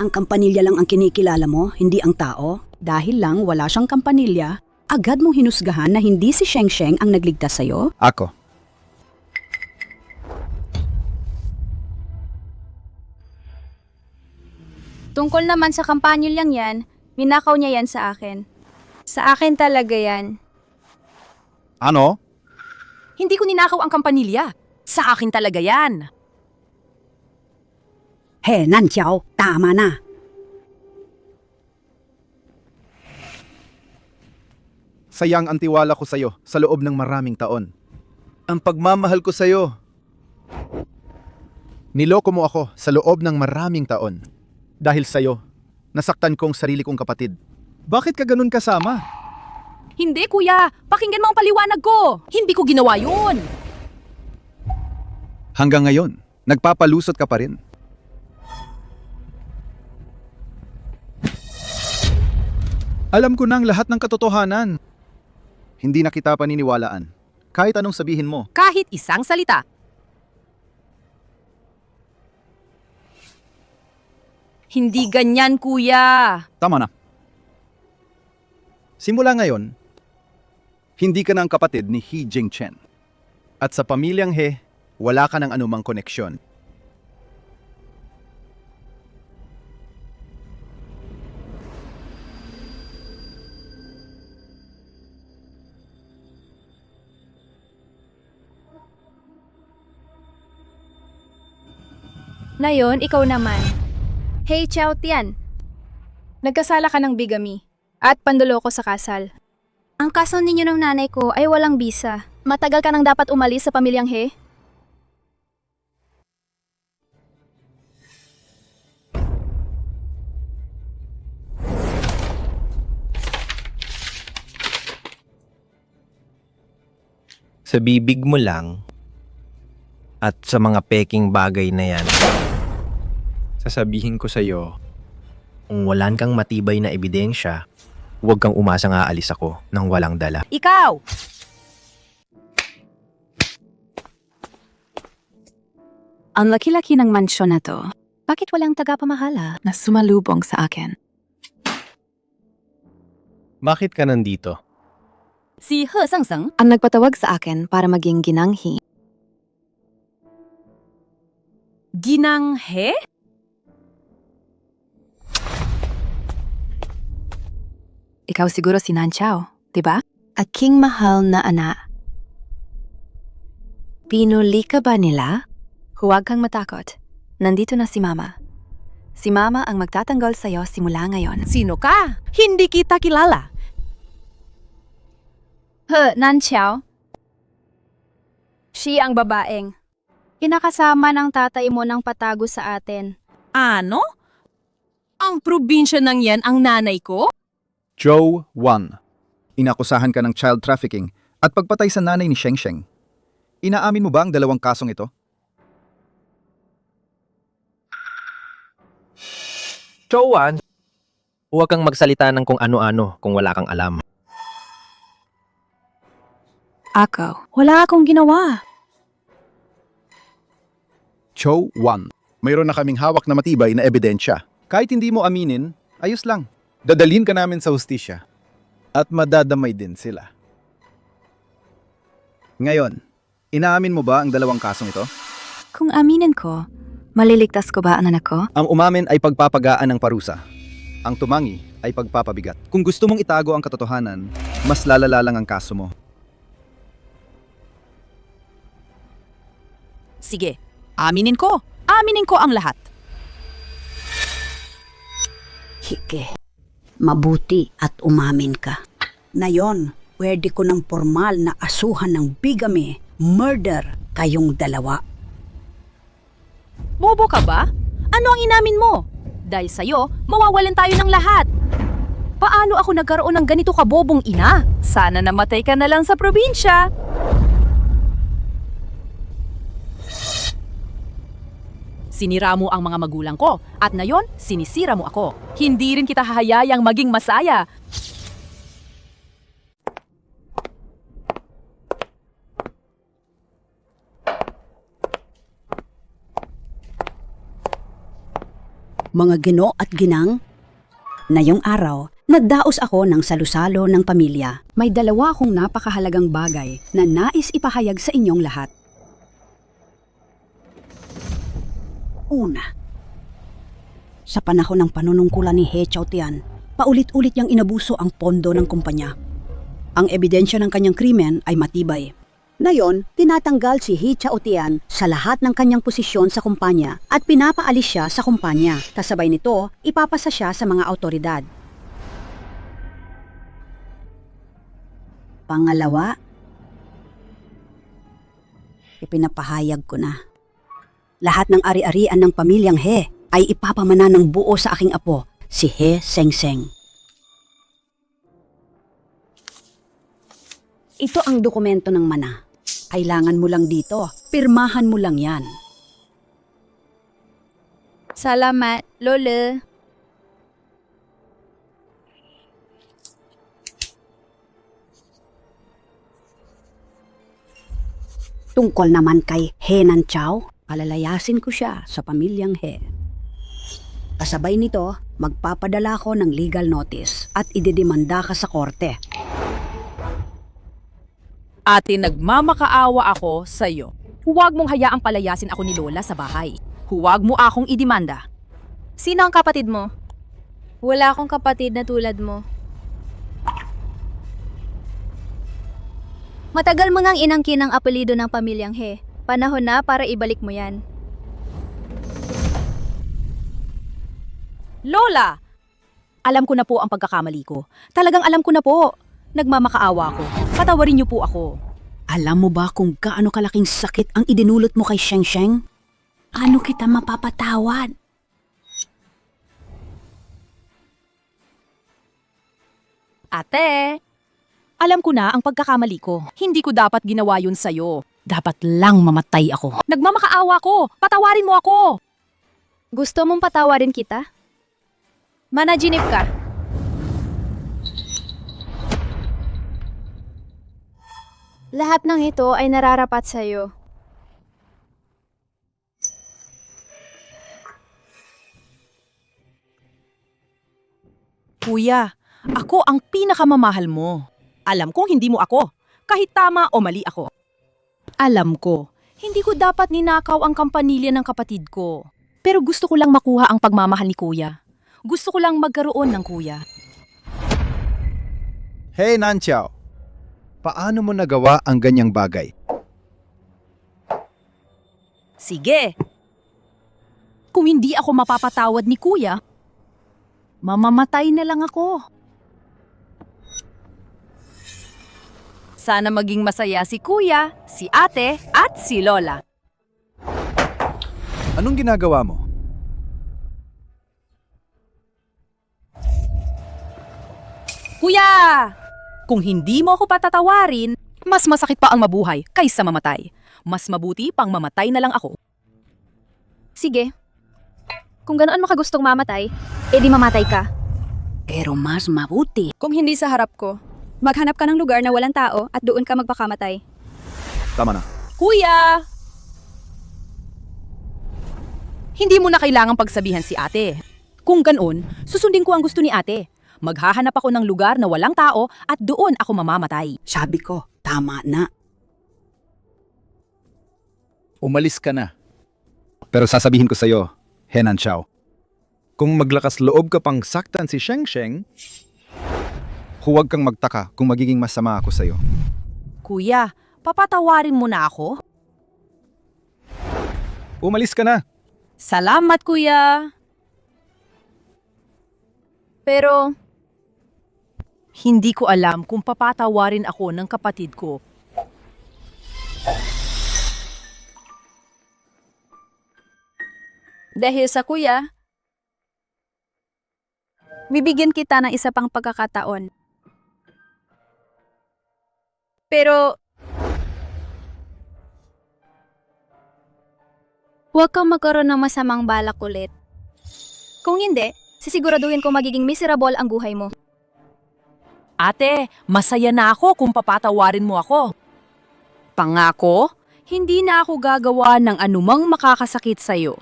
Ang kampanilya lang ang kinikilala mo, hindi ang tao. Dahil lang wala siyang kampanilya, agad mong hinusgahan na hindi si Sheng Sheng ang nagligtas sa'yo? Ako. Tungkol naman sa kampanyolang yan, minakaw niya yan sa akin. Sa akin talaga yan. Ano? Hindi ko ninakaw ang kampanilya. Sa akin talaga yan. He, Nanxiao, tama na. Sayang ang tiwala ko sa'yo sa loob ng maraming taon. Ang pagmamahal ko sa'yo. Niloko mo ako sa loob ng maraming taon. Dahil sa'yo, nasaktan kong sarili kong kapatid. Bakit ka ganun kasama? Hindi kuya, pakinggan mo ang paliwanag ko. Hindi ko ginawa yun. Hanggang ngayon, nagpapalusot ka pa rin. Alam ko na ang lahat ng katotohanan. Hindi na kita paniniwalaan. Kahit anong sabihin mo. Kahit isang salita. Hindi ganyan, kuya. Tama na. Simula ngayon, hindi ka na ang kapatid ni He Jingchen. At sa pamilyang He, wala ka ng anumang koneksyon. Ngayon, ikaw naman. Hey, Chow Tian. Nagkasala ka ng bigamy at panduloko sa kasal. Ang kaso ninyo ng nanay ko ay walang bisa. Matagal ka nang dapat umalis sa pamilyang He. Sa bibig mo lang at sa mga peking bagay na yan, sasabihin ko sa'yo, kung walan kang matibay na ebidensya, Huwag kang umasang aalis ako nang walang dala. Ikaw! Ang laki-laki ng mansyon na to. Bakit walang tagapamahala na sumalubong sa akin? Bakit ka nandito? Si He Sang-sang. Ang nagpatawag sa akin para maging ginanghi. Ginanghe? Ikaw siguro si Nanchao, di ba? Aking mahal na anak. Pinuli ka ba nila? Huwag kang matakot. Nandito na si Mama. Si Mama ang magtatanggol sa'yo simula ngayon. Sino ka? Hindi kita kilala. Nanchao. Siya ang babaeng. Kinakasama ng tatay mo ng patago sa atin. Ano? Ang probinsya ng yan ang nanay ko? Joe 1. Inakusahan ka ng child trafficking at pagpatay sa nanay ni Sheng Sheng. Inaamin mo ba ang dalawang kasong ito? Joan, huwag kang magsalita ng kung ano-ano kung wala kang alam. Ako, wala akong ginawa. Joe 1. Mayroon na kaming hawak na matibay na ebidensya. Kahit hindi mo aminin, ayos lang. Dadalhin ka namin sa hustisya. At madadamay din sila. Ngayon, inaamin mo ba ang dalawang kasong ito? Kung aminin ko, maliligtas ko ba ang anak ko? Ang umamin ay pagpapagaan ng parusa. Ang tumangi ay pagpapabigat. Kung gusto mong itago ang katotohanan, mas lalala lang ang kaso mo. Sige, aminin ko. Aminin ko ang lahat. Hike, mabuti at umamin ka. Nayon, pwede ko ng formal na asuhan ng bigamy, murder kayong dalawa. Bobo ka ba? Ano ang inamin mo? Dahil sa'yo, mawawalan tayo ng lahat. Paano ako nagkaroon ng ganito kabobong ina? Sana namatay ka na lang sa probinsya. Sinira mo ang mga magulang ko at ngayon, sinisira mo ako. Hindi rin kita hahayayang maging masaya. Mga gino at ginang, ngayong araw, nagdaos ako ng salusalo ng pamilya. May dalawa akong napakahalagang bagay na nais ipahayag sa inyong lahat. Una, sa panahon ng panunungkulan ni He Chaotian, paulit-ulit niyang inabuso ang pondo ng kumpanya. Ang ebidensya ng kanyang krimen ay matibay. Ngayon, tinatanggal si He Chaotian sa lahat ng kanyang posisyon sa kumpanya at pinapaalis siya sa kumpanya. Kasabay nito, ipapasa siya sa mga autoridad. Pangalawa, ipinapahayag ko na. Lahat ng ari-arian ng pamilyang He ay ipapamana ng buo sa aking apo, si He Seng-seng. Ito ang dokumento ng mana. Kailangan mo lang dito. Pirmahan mo lang yan. Salamat, Lola. Tungkol naman kay He Nanchao, palalayasin ko siya sa pamilyang He. Kasabay nito, magpapadala ko ng legal notice at idedemanda ka sa korte. Ate, nagmamakaawa ako sa'yo. Huwag mong hayaang palayasin ako ni Lola sa bahay. Huwag mo akong idemanda. Sino ang kapatid mo? Wala akong kapatid na tulad mo. Matagal mo ngang inangkin ang apelyido ng pamilyang He. Panahon na para ibalik mo yan. Lola! Alam ko na po ang pagkakamali ko. Talagang alam ko na po. Nagmamakaawa ako. Patawarin niyo po ako. Alam mo ba kung gaano kalaking sakit ang idinulot mo kay Sheng Sheng? Ano kita mapapatawad? Ate! Alam ko na ang pagkakamali ko. Hindi ko dapat ginawa yun sa'yo. Dapat lang mamatay ako. Nagmamakaawa ko! Patawarin mo ako! Gusto mong patawarin kita? Managinip ka. Lahat ng ito ay nararapat sa'yo. Kuya, ako ang pinakamamahal mo. Alam kong hindi mo ako, kahit tama o mali ako. Alam ko, hindi ko dapat ninakaw ang kampanilya ng kapatid ko. Pero gusto ko lang makuha ang pagmamahal ni kuya. Gusto ko lang magkaroon ng kuya. Hey, Nanchiao. Paano mo nagawa ang ganyang bagay? Sige. Kung hindi ako mapapatawad ni kuya, mamamatay na lang ako. Sana maging masaya si kuya, si ate, at si lola. Anong ginagawa mo? Kuya! Kung hindi mo ako patatawarin, mas masakit pa ang mabuhay kaysa mamatay. Mas mabuti pang mamatay na lang ako. Sige. Kung ganoon mo ka gustong mamatay, edi mamatay ka. Pero mas mabuti. Kung hindi sa harap ko, maghanap ka ng lugar na walang tao at doon ka magpakamatay. Tama na. Kuya! Hindi mo na kailangang pagsabihan si ate. Kung ganoon, susundin ko ang gusto ni ate. Maghahanap ako ng lugar na walang tao at doon ako mamamatay. Sabi ko, tama na. Umalis ka na. Pero sasabihin ko sa'yo, Henan Xiao, kung maglakas loob ka pang saktan si Sheng Sheng, huwag kang magtaka kung magiging masama ako sa'yo. Kuya, papatawarin mo na ako? Umalis ka na. Salamat, kuya! Pero, Hindi ko alam kung papatawarin ako ng kapatid ko. dahil sa kuya, bibigyan kita ng isa pang pagkakataon. Pero, huwag kang magkaroon ng masamang balak ulit. Kung hindi, sisiguraduhin ko magiging miserable ang buhay mo. Ate, masaya na ako kung papatawarin mo ako. Pangako, hindi na ako gagawa ng anumang makakasakit sa'yo.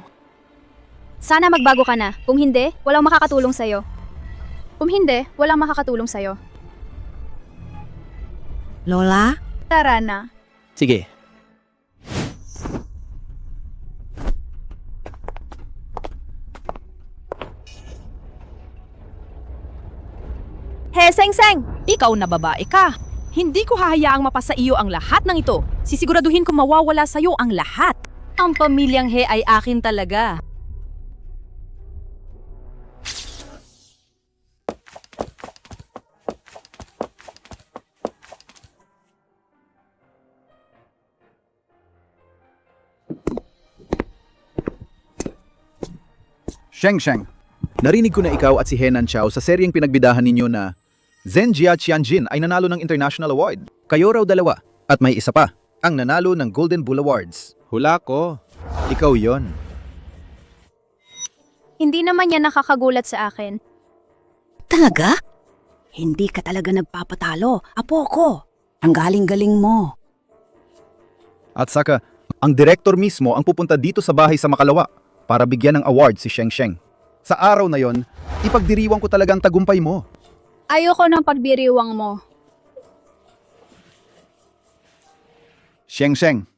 Sana magbago ka na. Kung hindi, walang makakatulong sa'yo. Kung hindi, walang makakatulong sa'yo. Lola? Tara na. Sige. He, Seng-Seng! Ikaw na babae ka. Hindi ko hahayaang mapasa iyo ang lahat ng ito. Sisiguraduhin ko mawawala sa'yo ang lahat. Ang pamilyang He ay akin talaga. Sheng Sheng, narinig ko na ikaw at si Henan Xiao sa seryeng pinagbidahan ninyo na Zhenjia Qianjin ay nanalo ng International Award. Kayo raw dalawa. At may isa pa, ang nanalo ng Golden Bull Awards. Hula ko. Ikaw yon. Hindi naman yan nakakagulat sa akin. Talaga? Hindi ka talaga nagpapatalo. Apo ko. Ang galing-galing mo. At saka, ang direktor mismo ang pupunta dito sa bahay sa Makalawa para bigyan ng award si Sheng Sheng. Sa araw na yon, ipagdiriwang ko talagang tagumpay mo. Ayoko ng pagbiriwang mo. Sheng Sheng,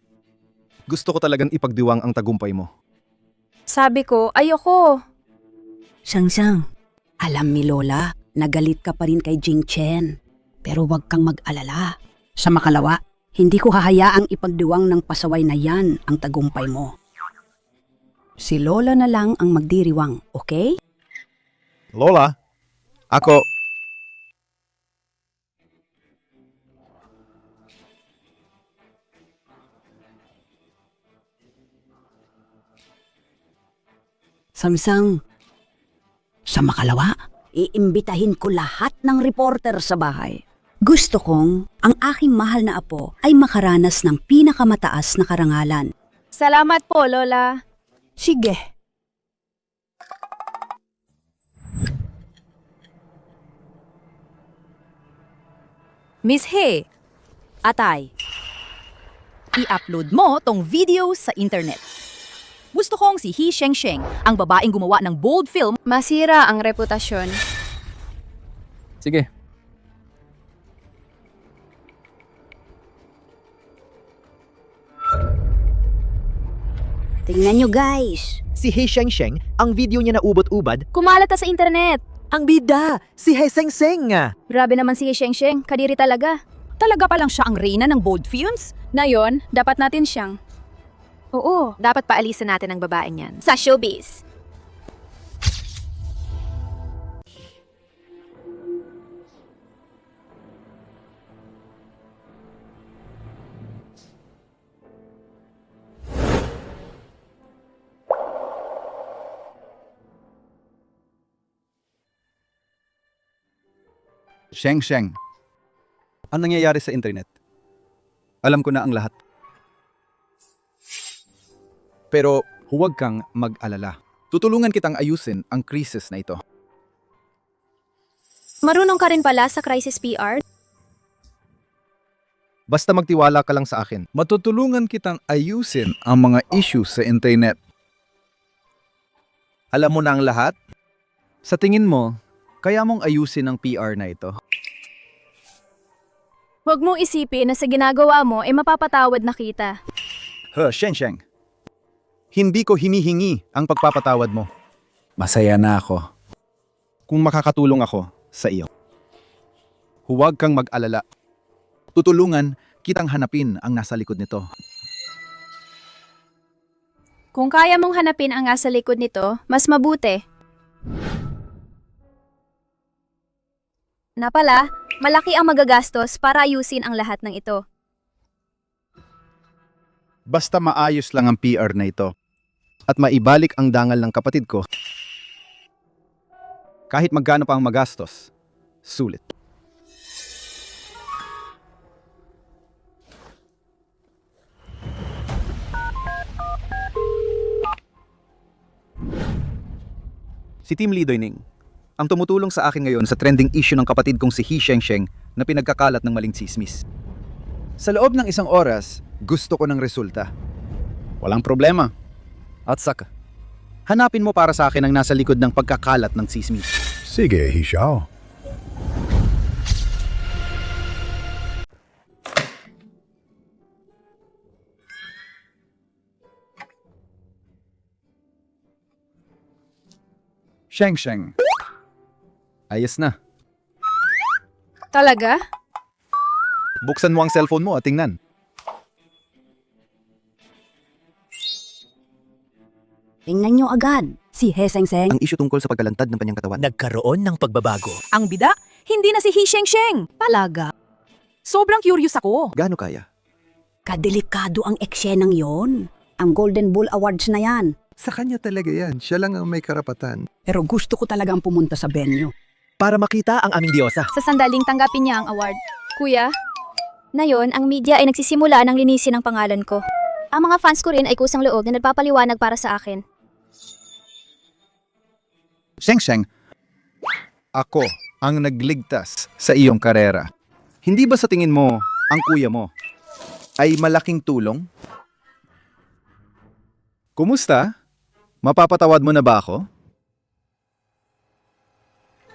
gusto ko talagang ipagdiwang ang tagumpay mo. Sabi ko, ayoko. Siyang-siyang, alam ni Lola, nagalit ka pa rin kay Jing Chen. Pero wag kang mag-alala. Sa Makalawa, hindi ko hahayaang ipagdiwang ng pasaway na yan ang tagumpay mo. Si Lola na lang ang magdiriwang, okay? Lola, ako... Samsang, sa Makalawa, iimbitahin ko lahat ng reporter sa bahay. Gusto kong ang aking mahal na apo ay makaranas ng pinakamataas na karangalan. Salamat po, Lola. Sige. Miss He, Atay, I-upload mo tong video sa internet. Gusto kong si He Shengsheng, ang babaeng gumawa ng bold film. Masira ang reputasyon. Sige. Tingnan nyo guys. Si He Shengsheng, ang video niya na ubot-ubad. Kumalat na sa internet. Ang bida, si He Sengseng nga. Grabe naman si Sheng, kadiri talaga. Talaga palang siya ang reyna ng bold films? Na yon, dapat natin siyang. Oo, Dapat paalisin natin ang babaeng yan. sa showbiz. Sheng. Ang nangyayari sa internet? Alam ko na ang lahat. Pero huwag kang mag-alala. Tutulungan kitang ayusin ang krisis na ito. Marunong ka rin pala sa crisis PR? Basta magtiwala ka lang sa akin. Matutulungan kitang ayusin ang mga issues sa internet. Alam mo na ang lahat? Sa tingin mo, kaya mong ayusin ang PR na ito? Huwag mong isipin na sa ginagawa mo ay mapapatawad na kita. Sheng. Hindi ko hinihingi ang pagpapatawad mo. Masaya na ako kung makakatulong ako sa iyo. Huwag kang mag-alala. Tutulungan kitang hanapin ang nasa likod nito. Kung kaya mong hanapin ang nasa likod nito, mas mabuti. Na pala, malaki ang magagastos para ayusin ang lahat ng ito. Basta maayos lang ang PR na ito at maibalik ang dangal ng kapatid ko. Kahit magkano pa ang magastos, sulit. Si Team Lidoyning, ang tumutulong sa akin ngayon sa trending issue ng kapatid kong si He Shengsheng na pinagkakalat ng maling tsismis. Sa loob ng 1 oras, gusto ko ng resulta. Walang problema. At saka, hanapin mo para sa akin ang nasa likod ng pagkakalat ng tsismis. Sige, He Xiao. Sheng. Ayos na. Talaga? Buksan mo ang cellphone mo at tingnan. Tingnan nyo agad. Si He Sengseng. Ang issue tungkol sa pagkalantad ng kanyang katawan. Nagkaroon ng pagbabago. Ang bida, hindi na si He Shengsheng. Palaga. Sobrang curious ako. Gaano kaya? Kadelikado ang eksenang yon. Ang Golden Bull Awards na yan. Sa kanya talaga yan. Siya lang ang may karapatan. Pero gusto ko talagang pumunta sa venue. Para makita ang aming diyosa. Sa sandaling tanggapin niya ang award. Kuya, na yon, ang media ay nagsisimula ng linisin ang pangalan ko. Ang mga fans ko rin ay kusang loob na nagpapaliwanag para sa akin. Sheng, ako ang nagligtas sa iyong karera. Hindi ba sa tingin mo, ang kuya mo, ay malaking tulong? Kumusta? Mapapatawad mo na ba ako?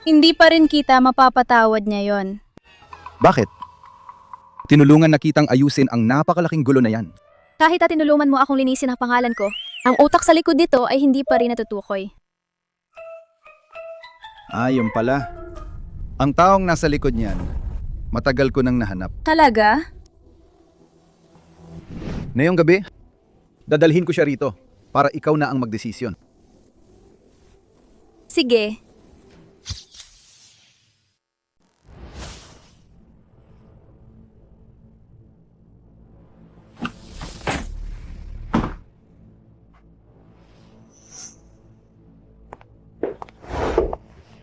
Hindi pa rin kita mapapatawad niya yon. Bakit? Tinulungan na kitang ayusin ang napakalaking gulo na yan. Kahit na tinulungan mo akong linisin ang pangalan ko, ang utak sa likod nito ay hindi pa rin natutukoy. Yun pala. Ang taong nasa likod niyan, matagal ko nang nahanap. Talaga? Ngayong gabi, dadalhin ko siya rito para ikaw na ang magdesisyon. Sige.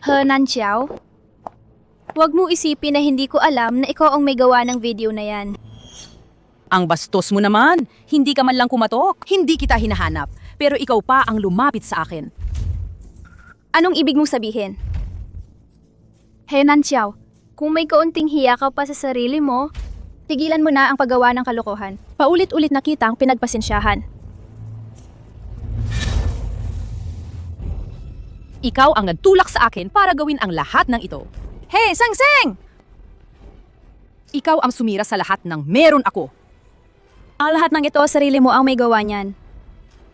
Nanxiao, huwag mo isipin na hindi ko alam na ikaw ang may gawa ng video na yan. Ang bastos mo naman. Hindi ka man lang kumatok. Hindi kita hinahanap. Pero ikaw pa ang lumapit sa akin. Anong ibig mong sabihin? Nanxiao, kung may kaunting hiya ka pa sa sarili mo, Tigilan mo na ang paggawa ng kalokohan. Paulit-ulit na kitang pinagpasensyahan. Ikaw ang nagtulak sa akin para gawin ang lahat ng ito. Hey, Sangseng! Ikaw ang sumira sa lahat ng meron ako. Ang lahat ng ito, sarili mo ang may gawa niyan.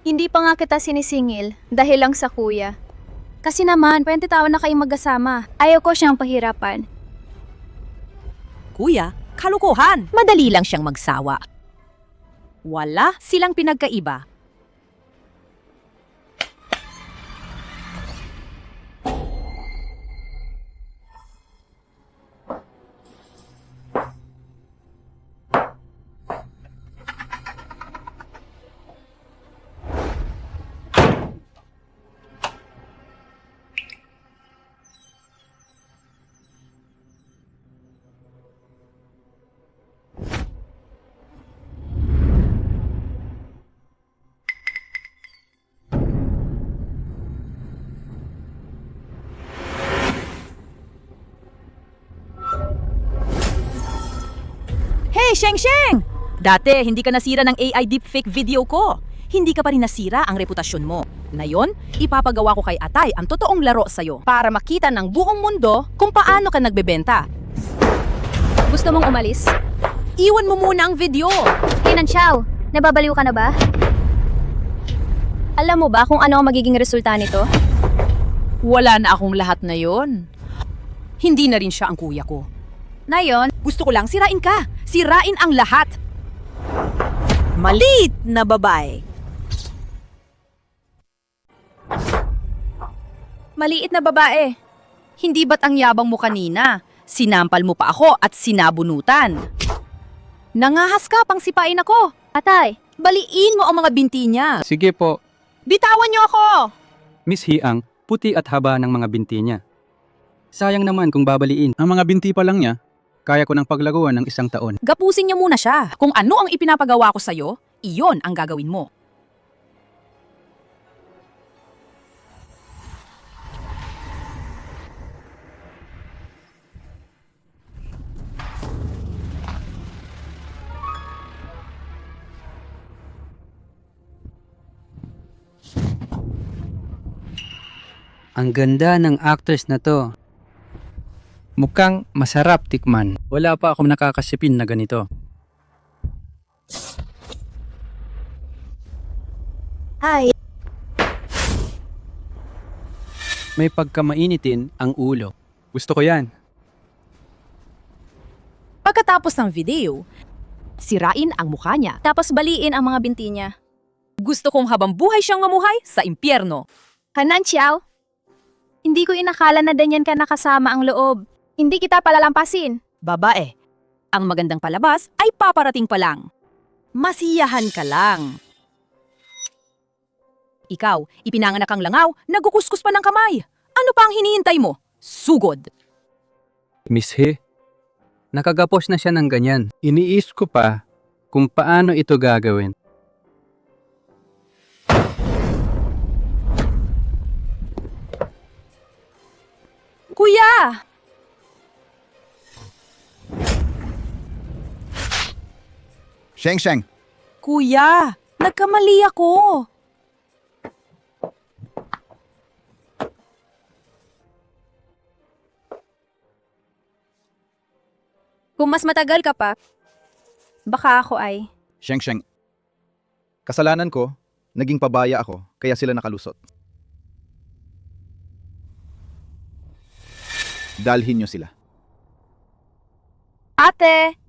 Hindi pa nga kita sinisingil dahil lang sa kuya. Kasi naman, 20 taon na kayong magkasama. Ayaw ko siyang pahirapan. Kuya, kalukuhan. Madali lang siyang magsawa. Wala silang pinagkaiba. Hey, Sheng Sheng! Dati, hindi ka nasira ng AI deepfake video ko. Hindi ka pa rin nasira ang reputasyon mo. Ngayon, ipapagawa ko kay Atay ang totoong laro sa'yo para makita ng buong mundo kung paano ka nagbebenta. Gusto mong umalis? Iwan mo muna ang video. Kenan Xiao, nababaliw ka na ba? Alam mo ba kung ano ang magiging resulta nito? Wala na akong lahat na yon. Hindi na rin siya ang kuya ko. Na yon, Gusto ko lang sirain ka. Sirain ang lahat. Maliit na babae. maliit na babae. Hindi ba't ang yabang mo kanina? Sinampal mo pa ako at sinabunutan. Nangahas ka pang sipain ako. Atay, Baliin mo ang mga binti niya. Sige po. Bitawan niyo ako! Miss Hiang, puti at haba ng mga binti niya. Sayang naman kung babaliin. Ang mga binti pa lang niya, kaya ko ng paglaguan ng 1 taon. Gapusin niyo muna siya. Kung ano ang ipinapagawa ko sa'yo, iyon ang gagawin mo. Ang ganda ng actress na to. Mukhang masarap tikman. Wala pa akong nakakasipin na ganito. Hi. May pagkamainitin ang ulo. Gusto ko yan. Pagkatapos ng video, sirain ang mukha niya. Tapos baliin ang mga binti niya. Gusto kong habang buhay siyang mamuhay sa impyerno. Hanan Xiao, hindi ko inakala na danyan ka nakasama ang loob. Hindi kita palalampasin. Babae, ang magandang palabas ay paparating pa lang. Masiyahan ka lang. Ikaw, ipinanganak kang langaw, nagukuskus pa ng kamay. Ano pa ang hinihintay mo? Sugod. Miss He, nakagapos na siya ng ganyan. Iniis ko pa kung paano ito gagawin. Kuya! Sheng. Kuya, nagkamali ako. Kung mas matagal ka pa, baka ako ay... Sheng. Kasalanan ko, naging pabaya ako, kaya sila nakalusot. Dalhin niyo sila. Ate!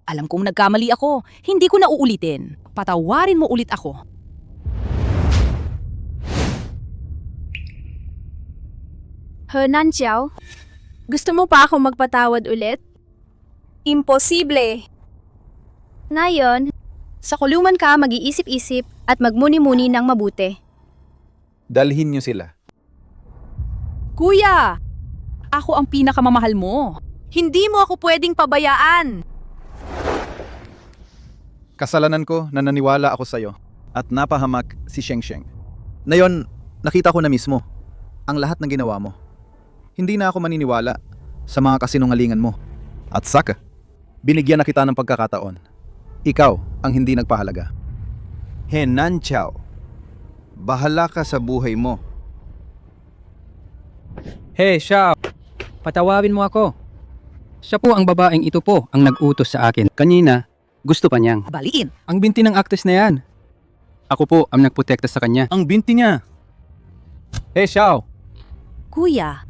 Alam kong nagkamali ako. Hindi ko na uulitin. Patawarin mo ulit ako. Hanan Xiao, gusto mo pa akong magpatawad ulit? Imposible. Ngayon, sa kulungan ka mag-iisip-isip at magmuni-muni ng mabuti. Dalhin niyo sila. Kuya! Ako ang pinakamamahal mo. Hindi mo ako pwedeng pabayaan. Kasalanan ko na naniwala ako sa'yo at napahamak si Sheng. Ngayon, nakita ko na mismo ang lahat ng ginawa mo. Hindi na ako maniniwala sa mga kasinungalingan mo. At saka, Binigyan na kita ng pagkakataon. Ikaw ang hindi nagpahalaga. Henan Chao, bahala ka sa buhay mo. Hey, Xiao! Patawarin mo ako. Siya po ang babaeng ito po ang nag-utos sa akin. Kanina, gusto pa niyang. Baliin. Ang binti ng actress na yan. Ako po ang nagprotekta sa kanya. Ang binti niya. Hey, Xiao! Kuya,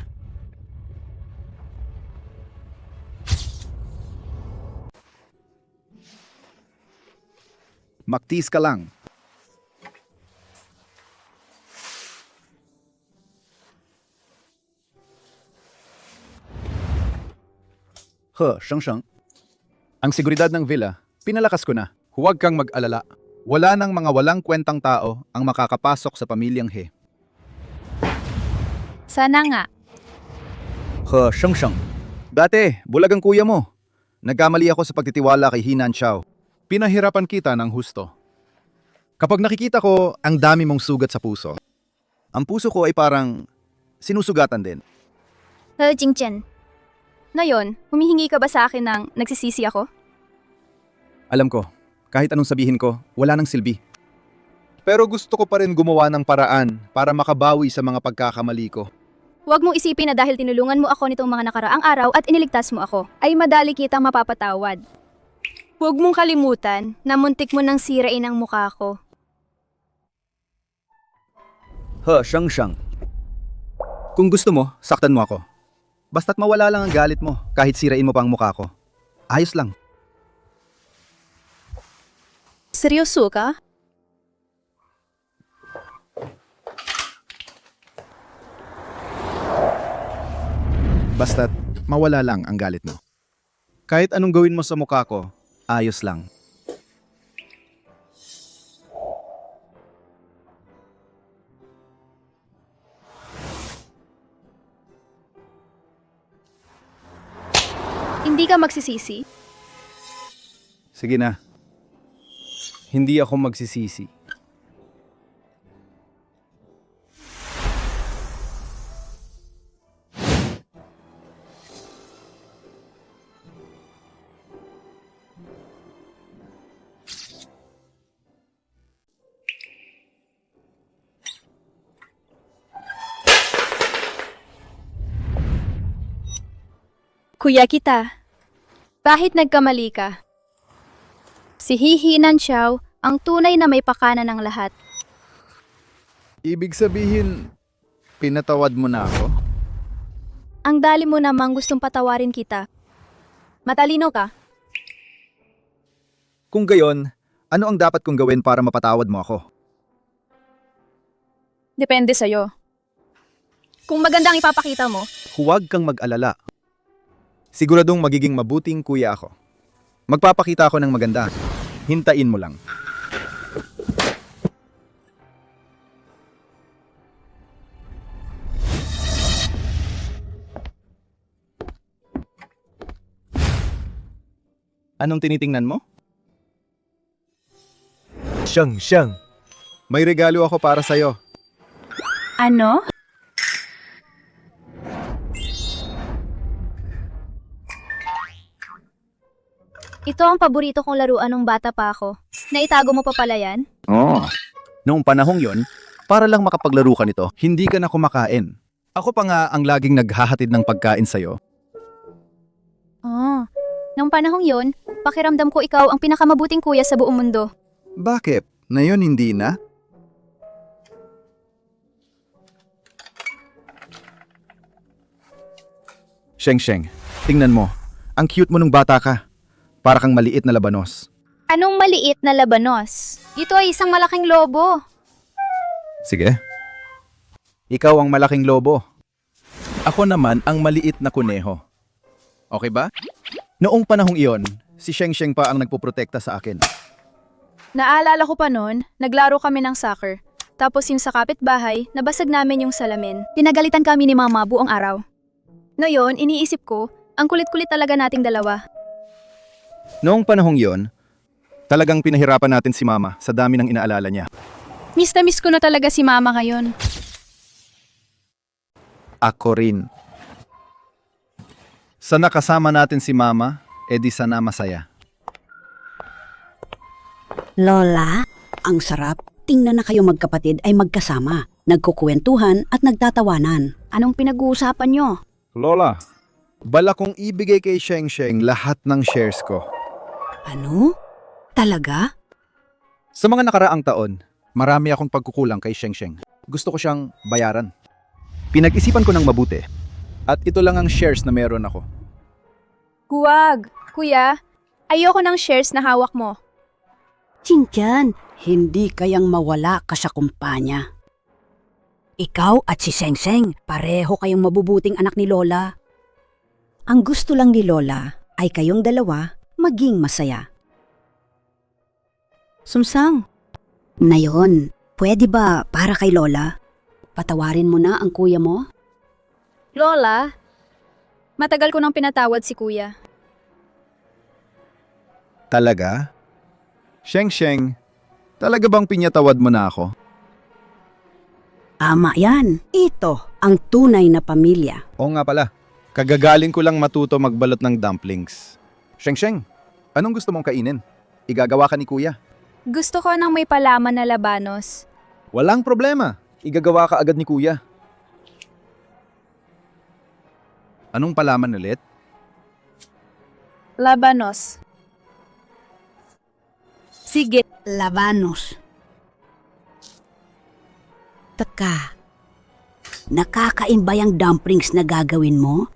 Magtiis ka lang. Sheng. Ang seguridad ng villa, pinalakas ko na. Huwag kang mag-alala. Wala nang mga walang kwentang tao ang makakapasok sa pamilyang He. Sana nga. Sheng. Dati, bulag ang kuya mo. Nagkamali ako sa pagtitiwala kay Hinan Chao. Pinahirapan kita ng husto. Kapag nakikita ko ang dami mong sugat sa puso, ang puso ko ay parang sinusugatan din. Jingchen. Ngayon, humihingi ka ba sa akin ng nagsisisi ako? Alam ko, kahit anong sabihin ko, wala nang silbi. Pero gusto ko pa rin gumawa ng paraan para makabawi sa mga pagkakamali ko. Huwag mong isipin na dahil tinulungan mo ako nitong mga nakaraang araw at iniligtas mo ako, ay madali kitang mapapatawad. Huwag mong kalimutan na muntik mo nang sirain ang mukha ko. Sheng. Kung gusto mo, saktan mo ako. Basta't mawala lang ang galit mo kahit sirain mo pa ang mukha ko. Ayos lang. Seryoso ka? Basta't mawala lang ang galit mo. Kahit anong gawin mo sa mukha ko, ayos lang. Hindi ka magsisisi? Sige na. Hindi ako magsisisi. Kuya kita. Kahit nagkamali ka. Si Hihinan Xiao ang tunay na may pakana ng lahat. Ibig sabihin, pinatawad mo na ako? Ang dali mo namang gustong patawarin kita. Matalino ka. Kung gayon, ano ang dapat kong gawin para mapatawad mo ako? Depende sa'yo. Kung magandang ipapakita mo, Huwag kang mag-alala. Siguradong magiging mabuting kuya ako. Magpapakita ako ng maganda. Hintayin mo lang. Anong tinitingnan mo? Sheng. May regalo ako para sa'yo. ano? Ito ang paborito kong laruan nung bata pa ako. Naitago mo pa pala yan? Noong panahong yon, para lang makapaglaro ka nito, hindi ka na kumakain. Ako pa nga ang laging naghahatid ng pagkain sa'yo. Oh, nung panahong yon, pakiramdam ko ikaw ang pinakamabuting kuya sa buong mundo. Bakit? Ngayon hindi na? Sheng, tingnan mo. Ang cute mo nung bata ka. Para kang maliit na labanos. Anong maliit na labanos? Ito ay isang malaking lobo. Sige. Ikaw ang malaking lobo. Ako naman ang maliit na kuneho. Okay ba? Noong panahong iyon, si Sheng pa ang nagpoprotekta sa akin. Naalala ko pa noon, naglaro kami ng soccer. Tapos yung sa kapitbahay, nabasag namin yung salamin. Pinagalitan kami ni mama buong araw. Noon, iniisip ko, ang kulit-kulit talaga nating dalawa. Noong panahong iyon, talagang pinahirapan natin si Mama sa dami ng inaalala niya. Miss na miss ko na talaga si mama ngayon. Ako rin. Sa nakasama natin si Mama, di sana masaya. Lola, ang sarap. Tingnan na kayo magkapatid ay magkasama, nagkukwentuhan at nagtatawanan. Anong pinag-uusapan nyo? Lola, bala kong ibigay kay Sheng Sheng lahat ng shares ko. Ano? Talaga? Sa mga nakaraang taon, marami akong pagkukulang kay Sheng Sheng. Gusto ko siyang bayaran. Pinag-isipan ko ng mabuti. At ito lang ang shares na meron ako. Huwag! Kuya, ayoko ng shares na hawak mo. Chinkian, hindi kayang mawala ka sa kumpanya. Ikaw at si Sheng Sheng, pareho kayong mabubuting anak ni Lola. Ang gusto lang ni Lola ay kayong dalawa maging masaya. Sumsang, na yon, pwede ba para kay Lola? Patawarin mo na ang kuya mo? Lola, matagal ko nang pinatawad si kuya. Talaga? Sheng Sheng, talaga bang pinyatawad mo na ako? Ama yan. Ito ang tunay na pamilya. Oo nga pala. Kagagaling ko lang matuto magbalot ng dumplings. Sheng Sheng, anong gusto mong kainin? Igagawa ka ni kuya. Gusto ko ng may palaman na labanos. Walang problema. Igagawa ka agad ni kuya. Anong palaman ulit? Labanos. Sige, labanos. Taka, nakakain ba yung dumplings na gagawin mo?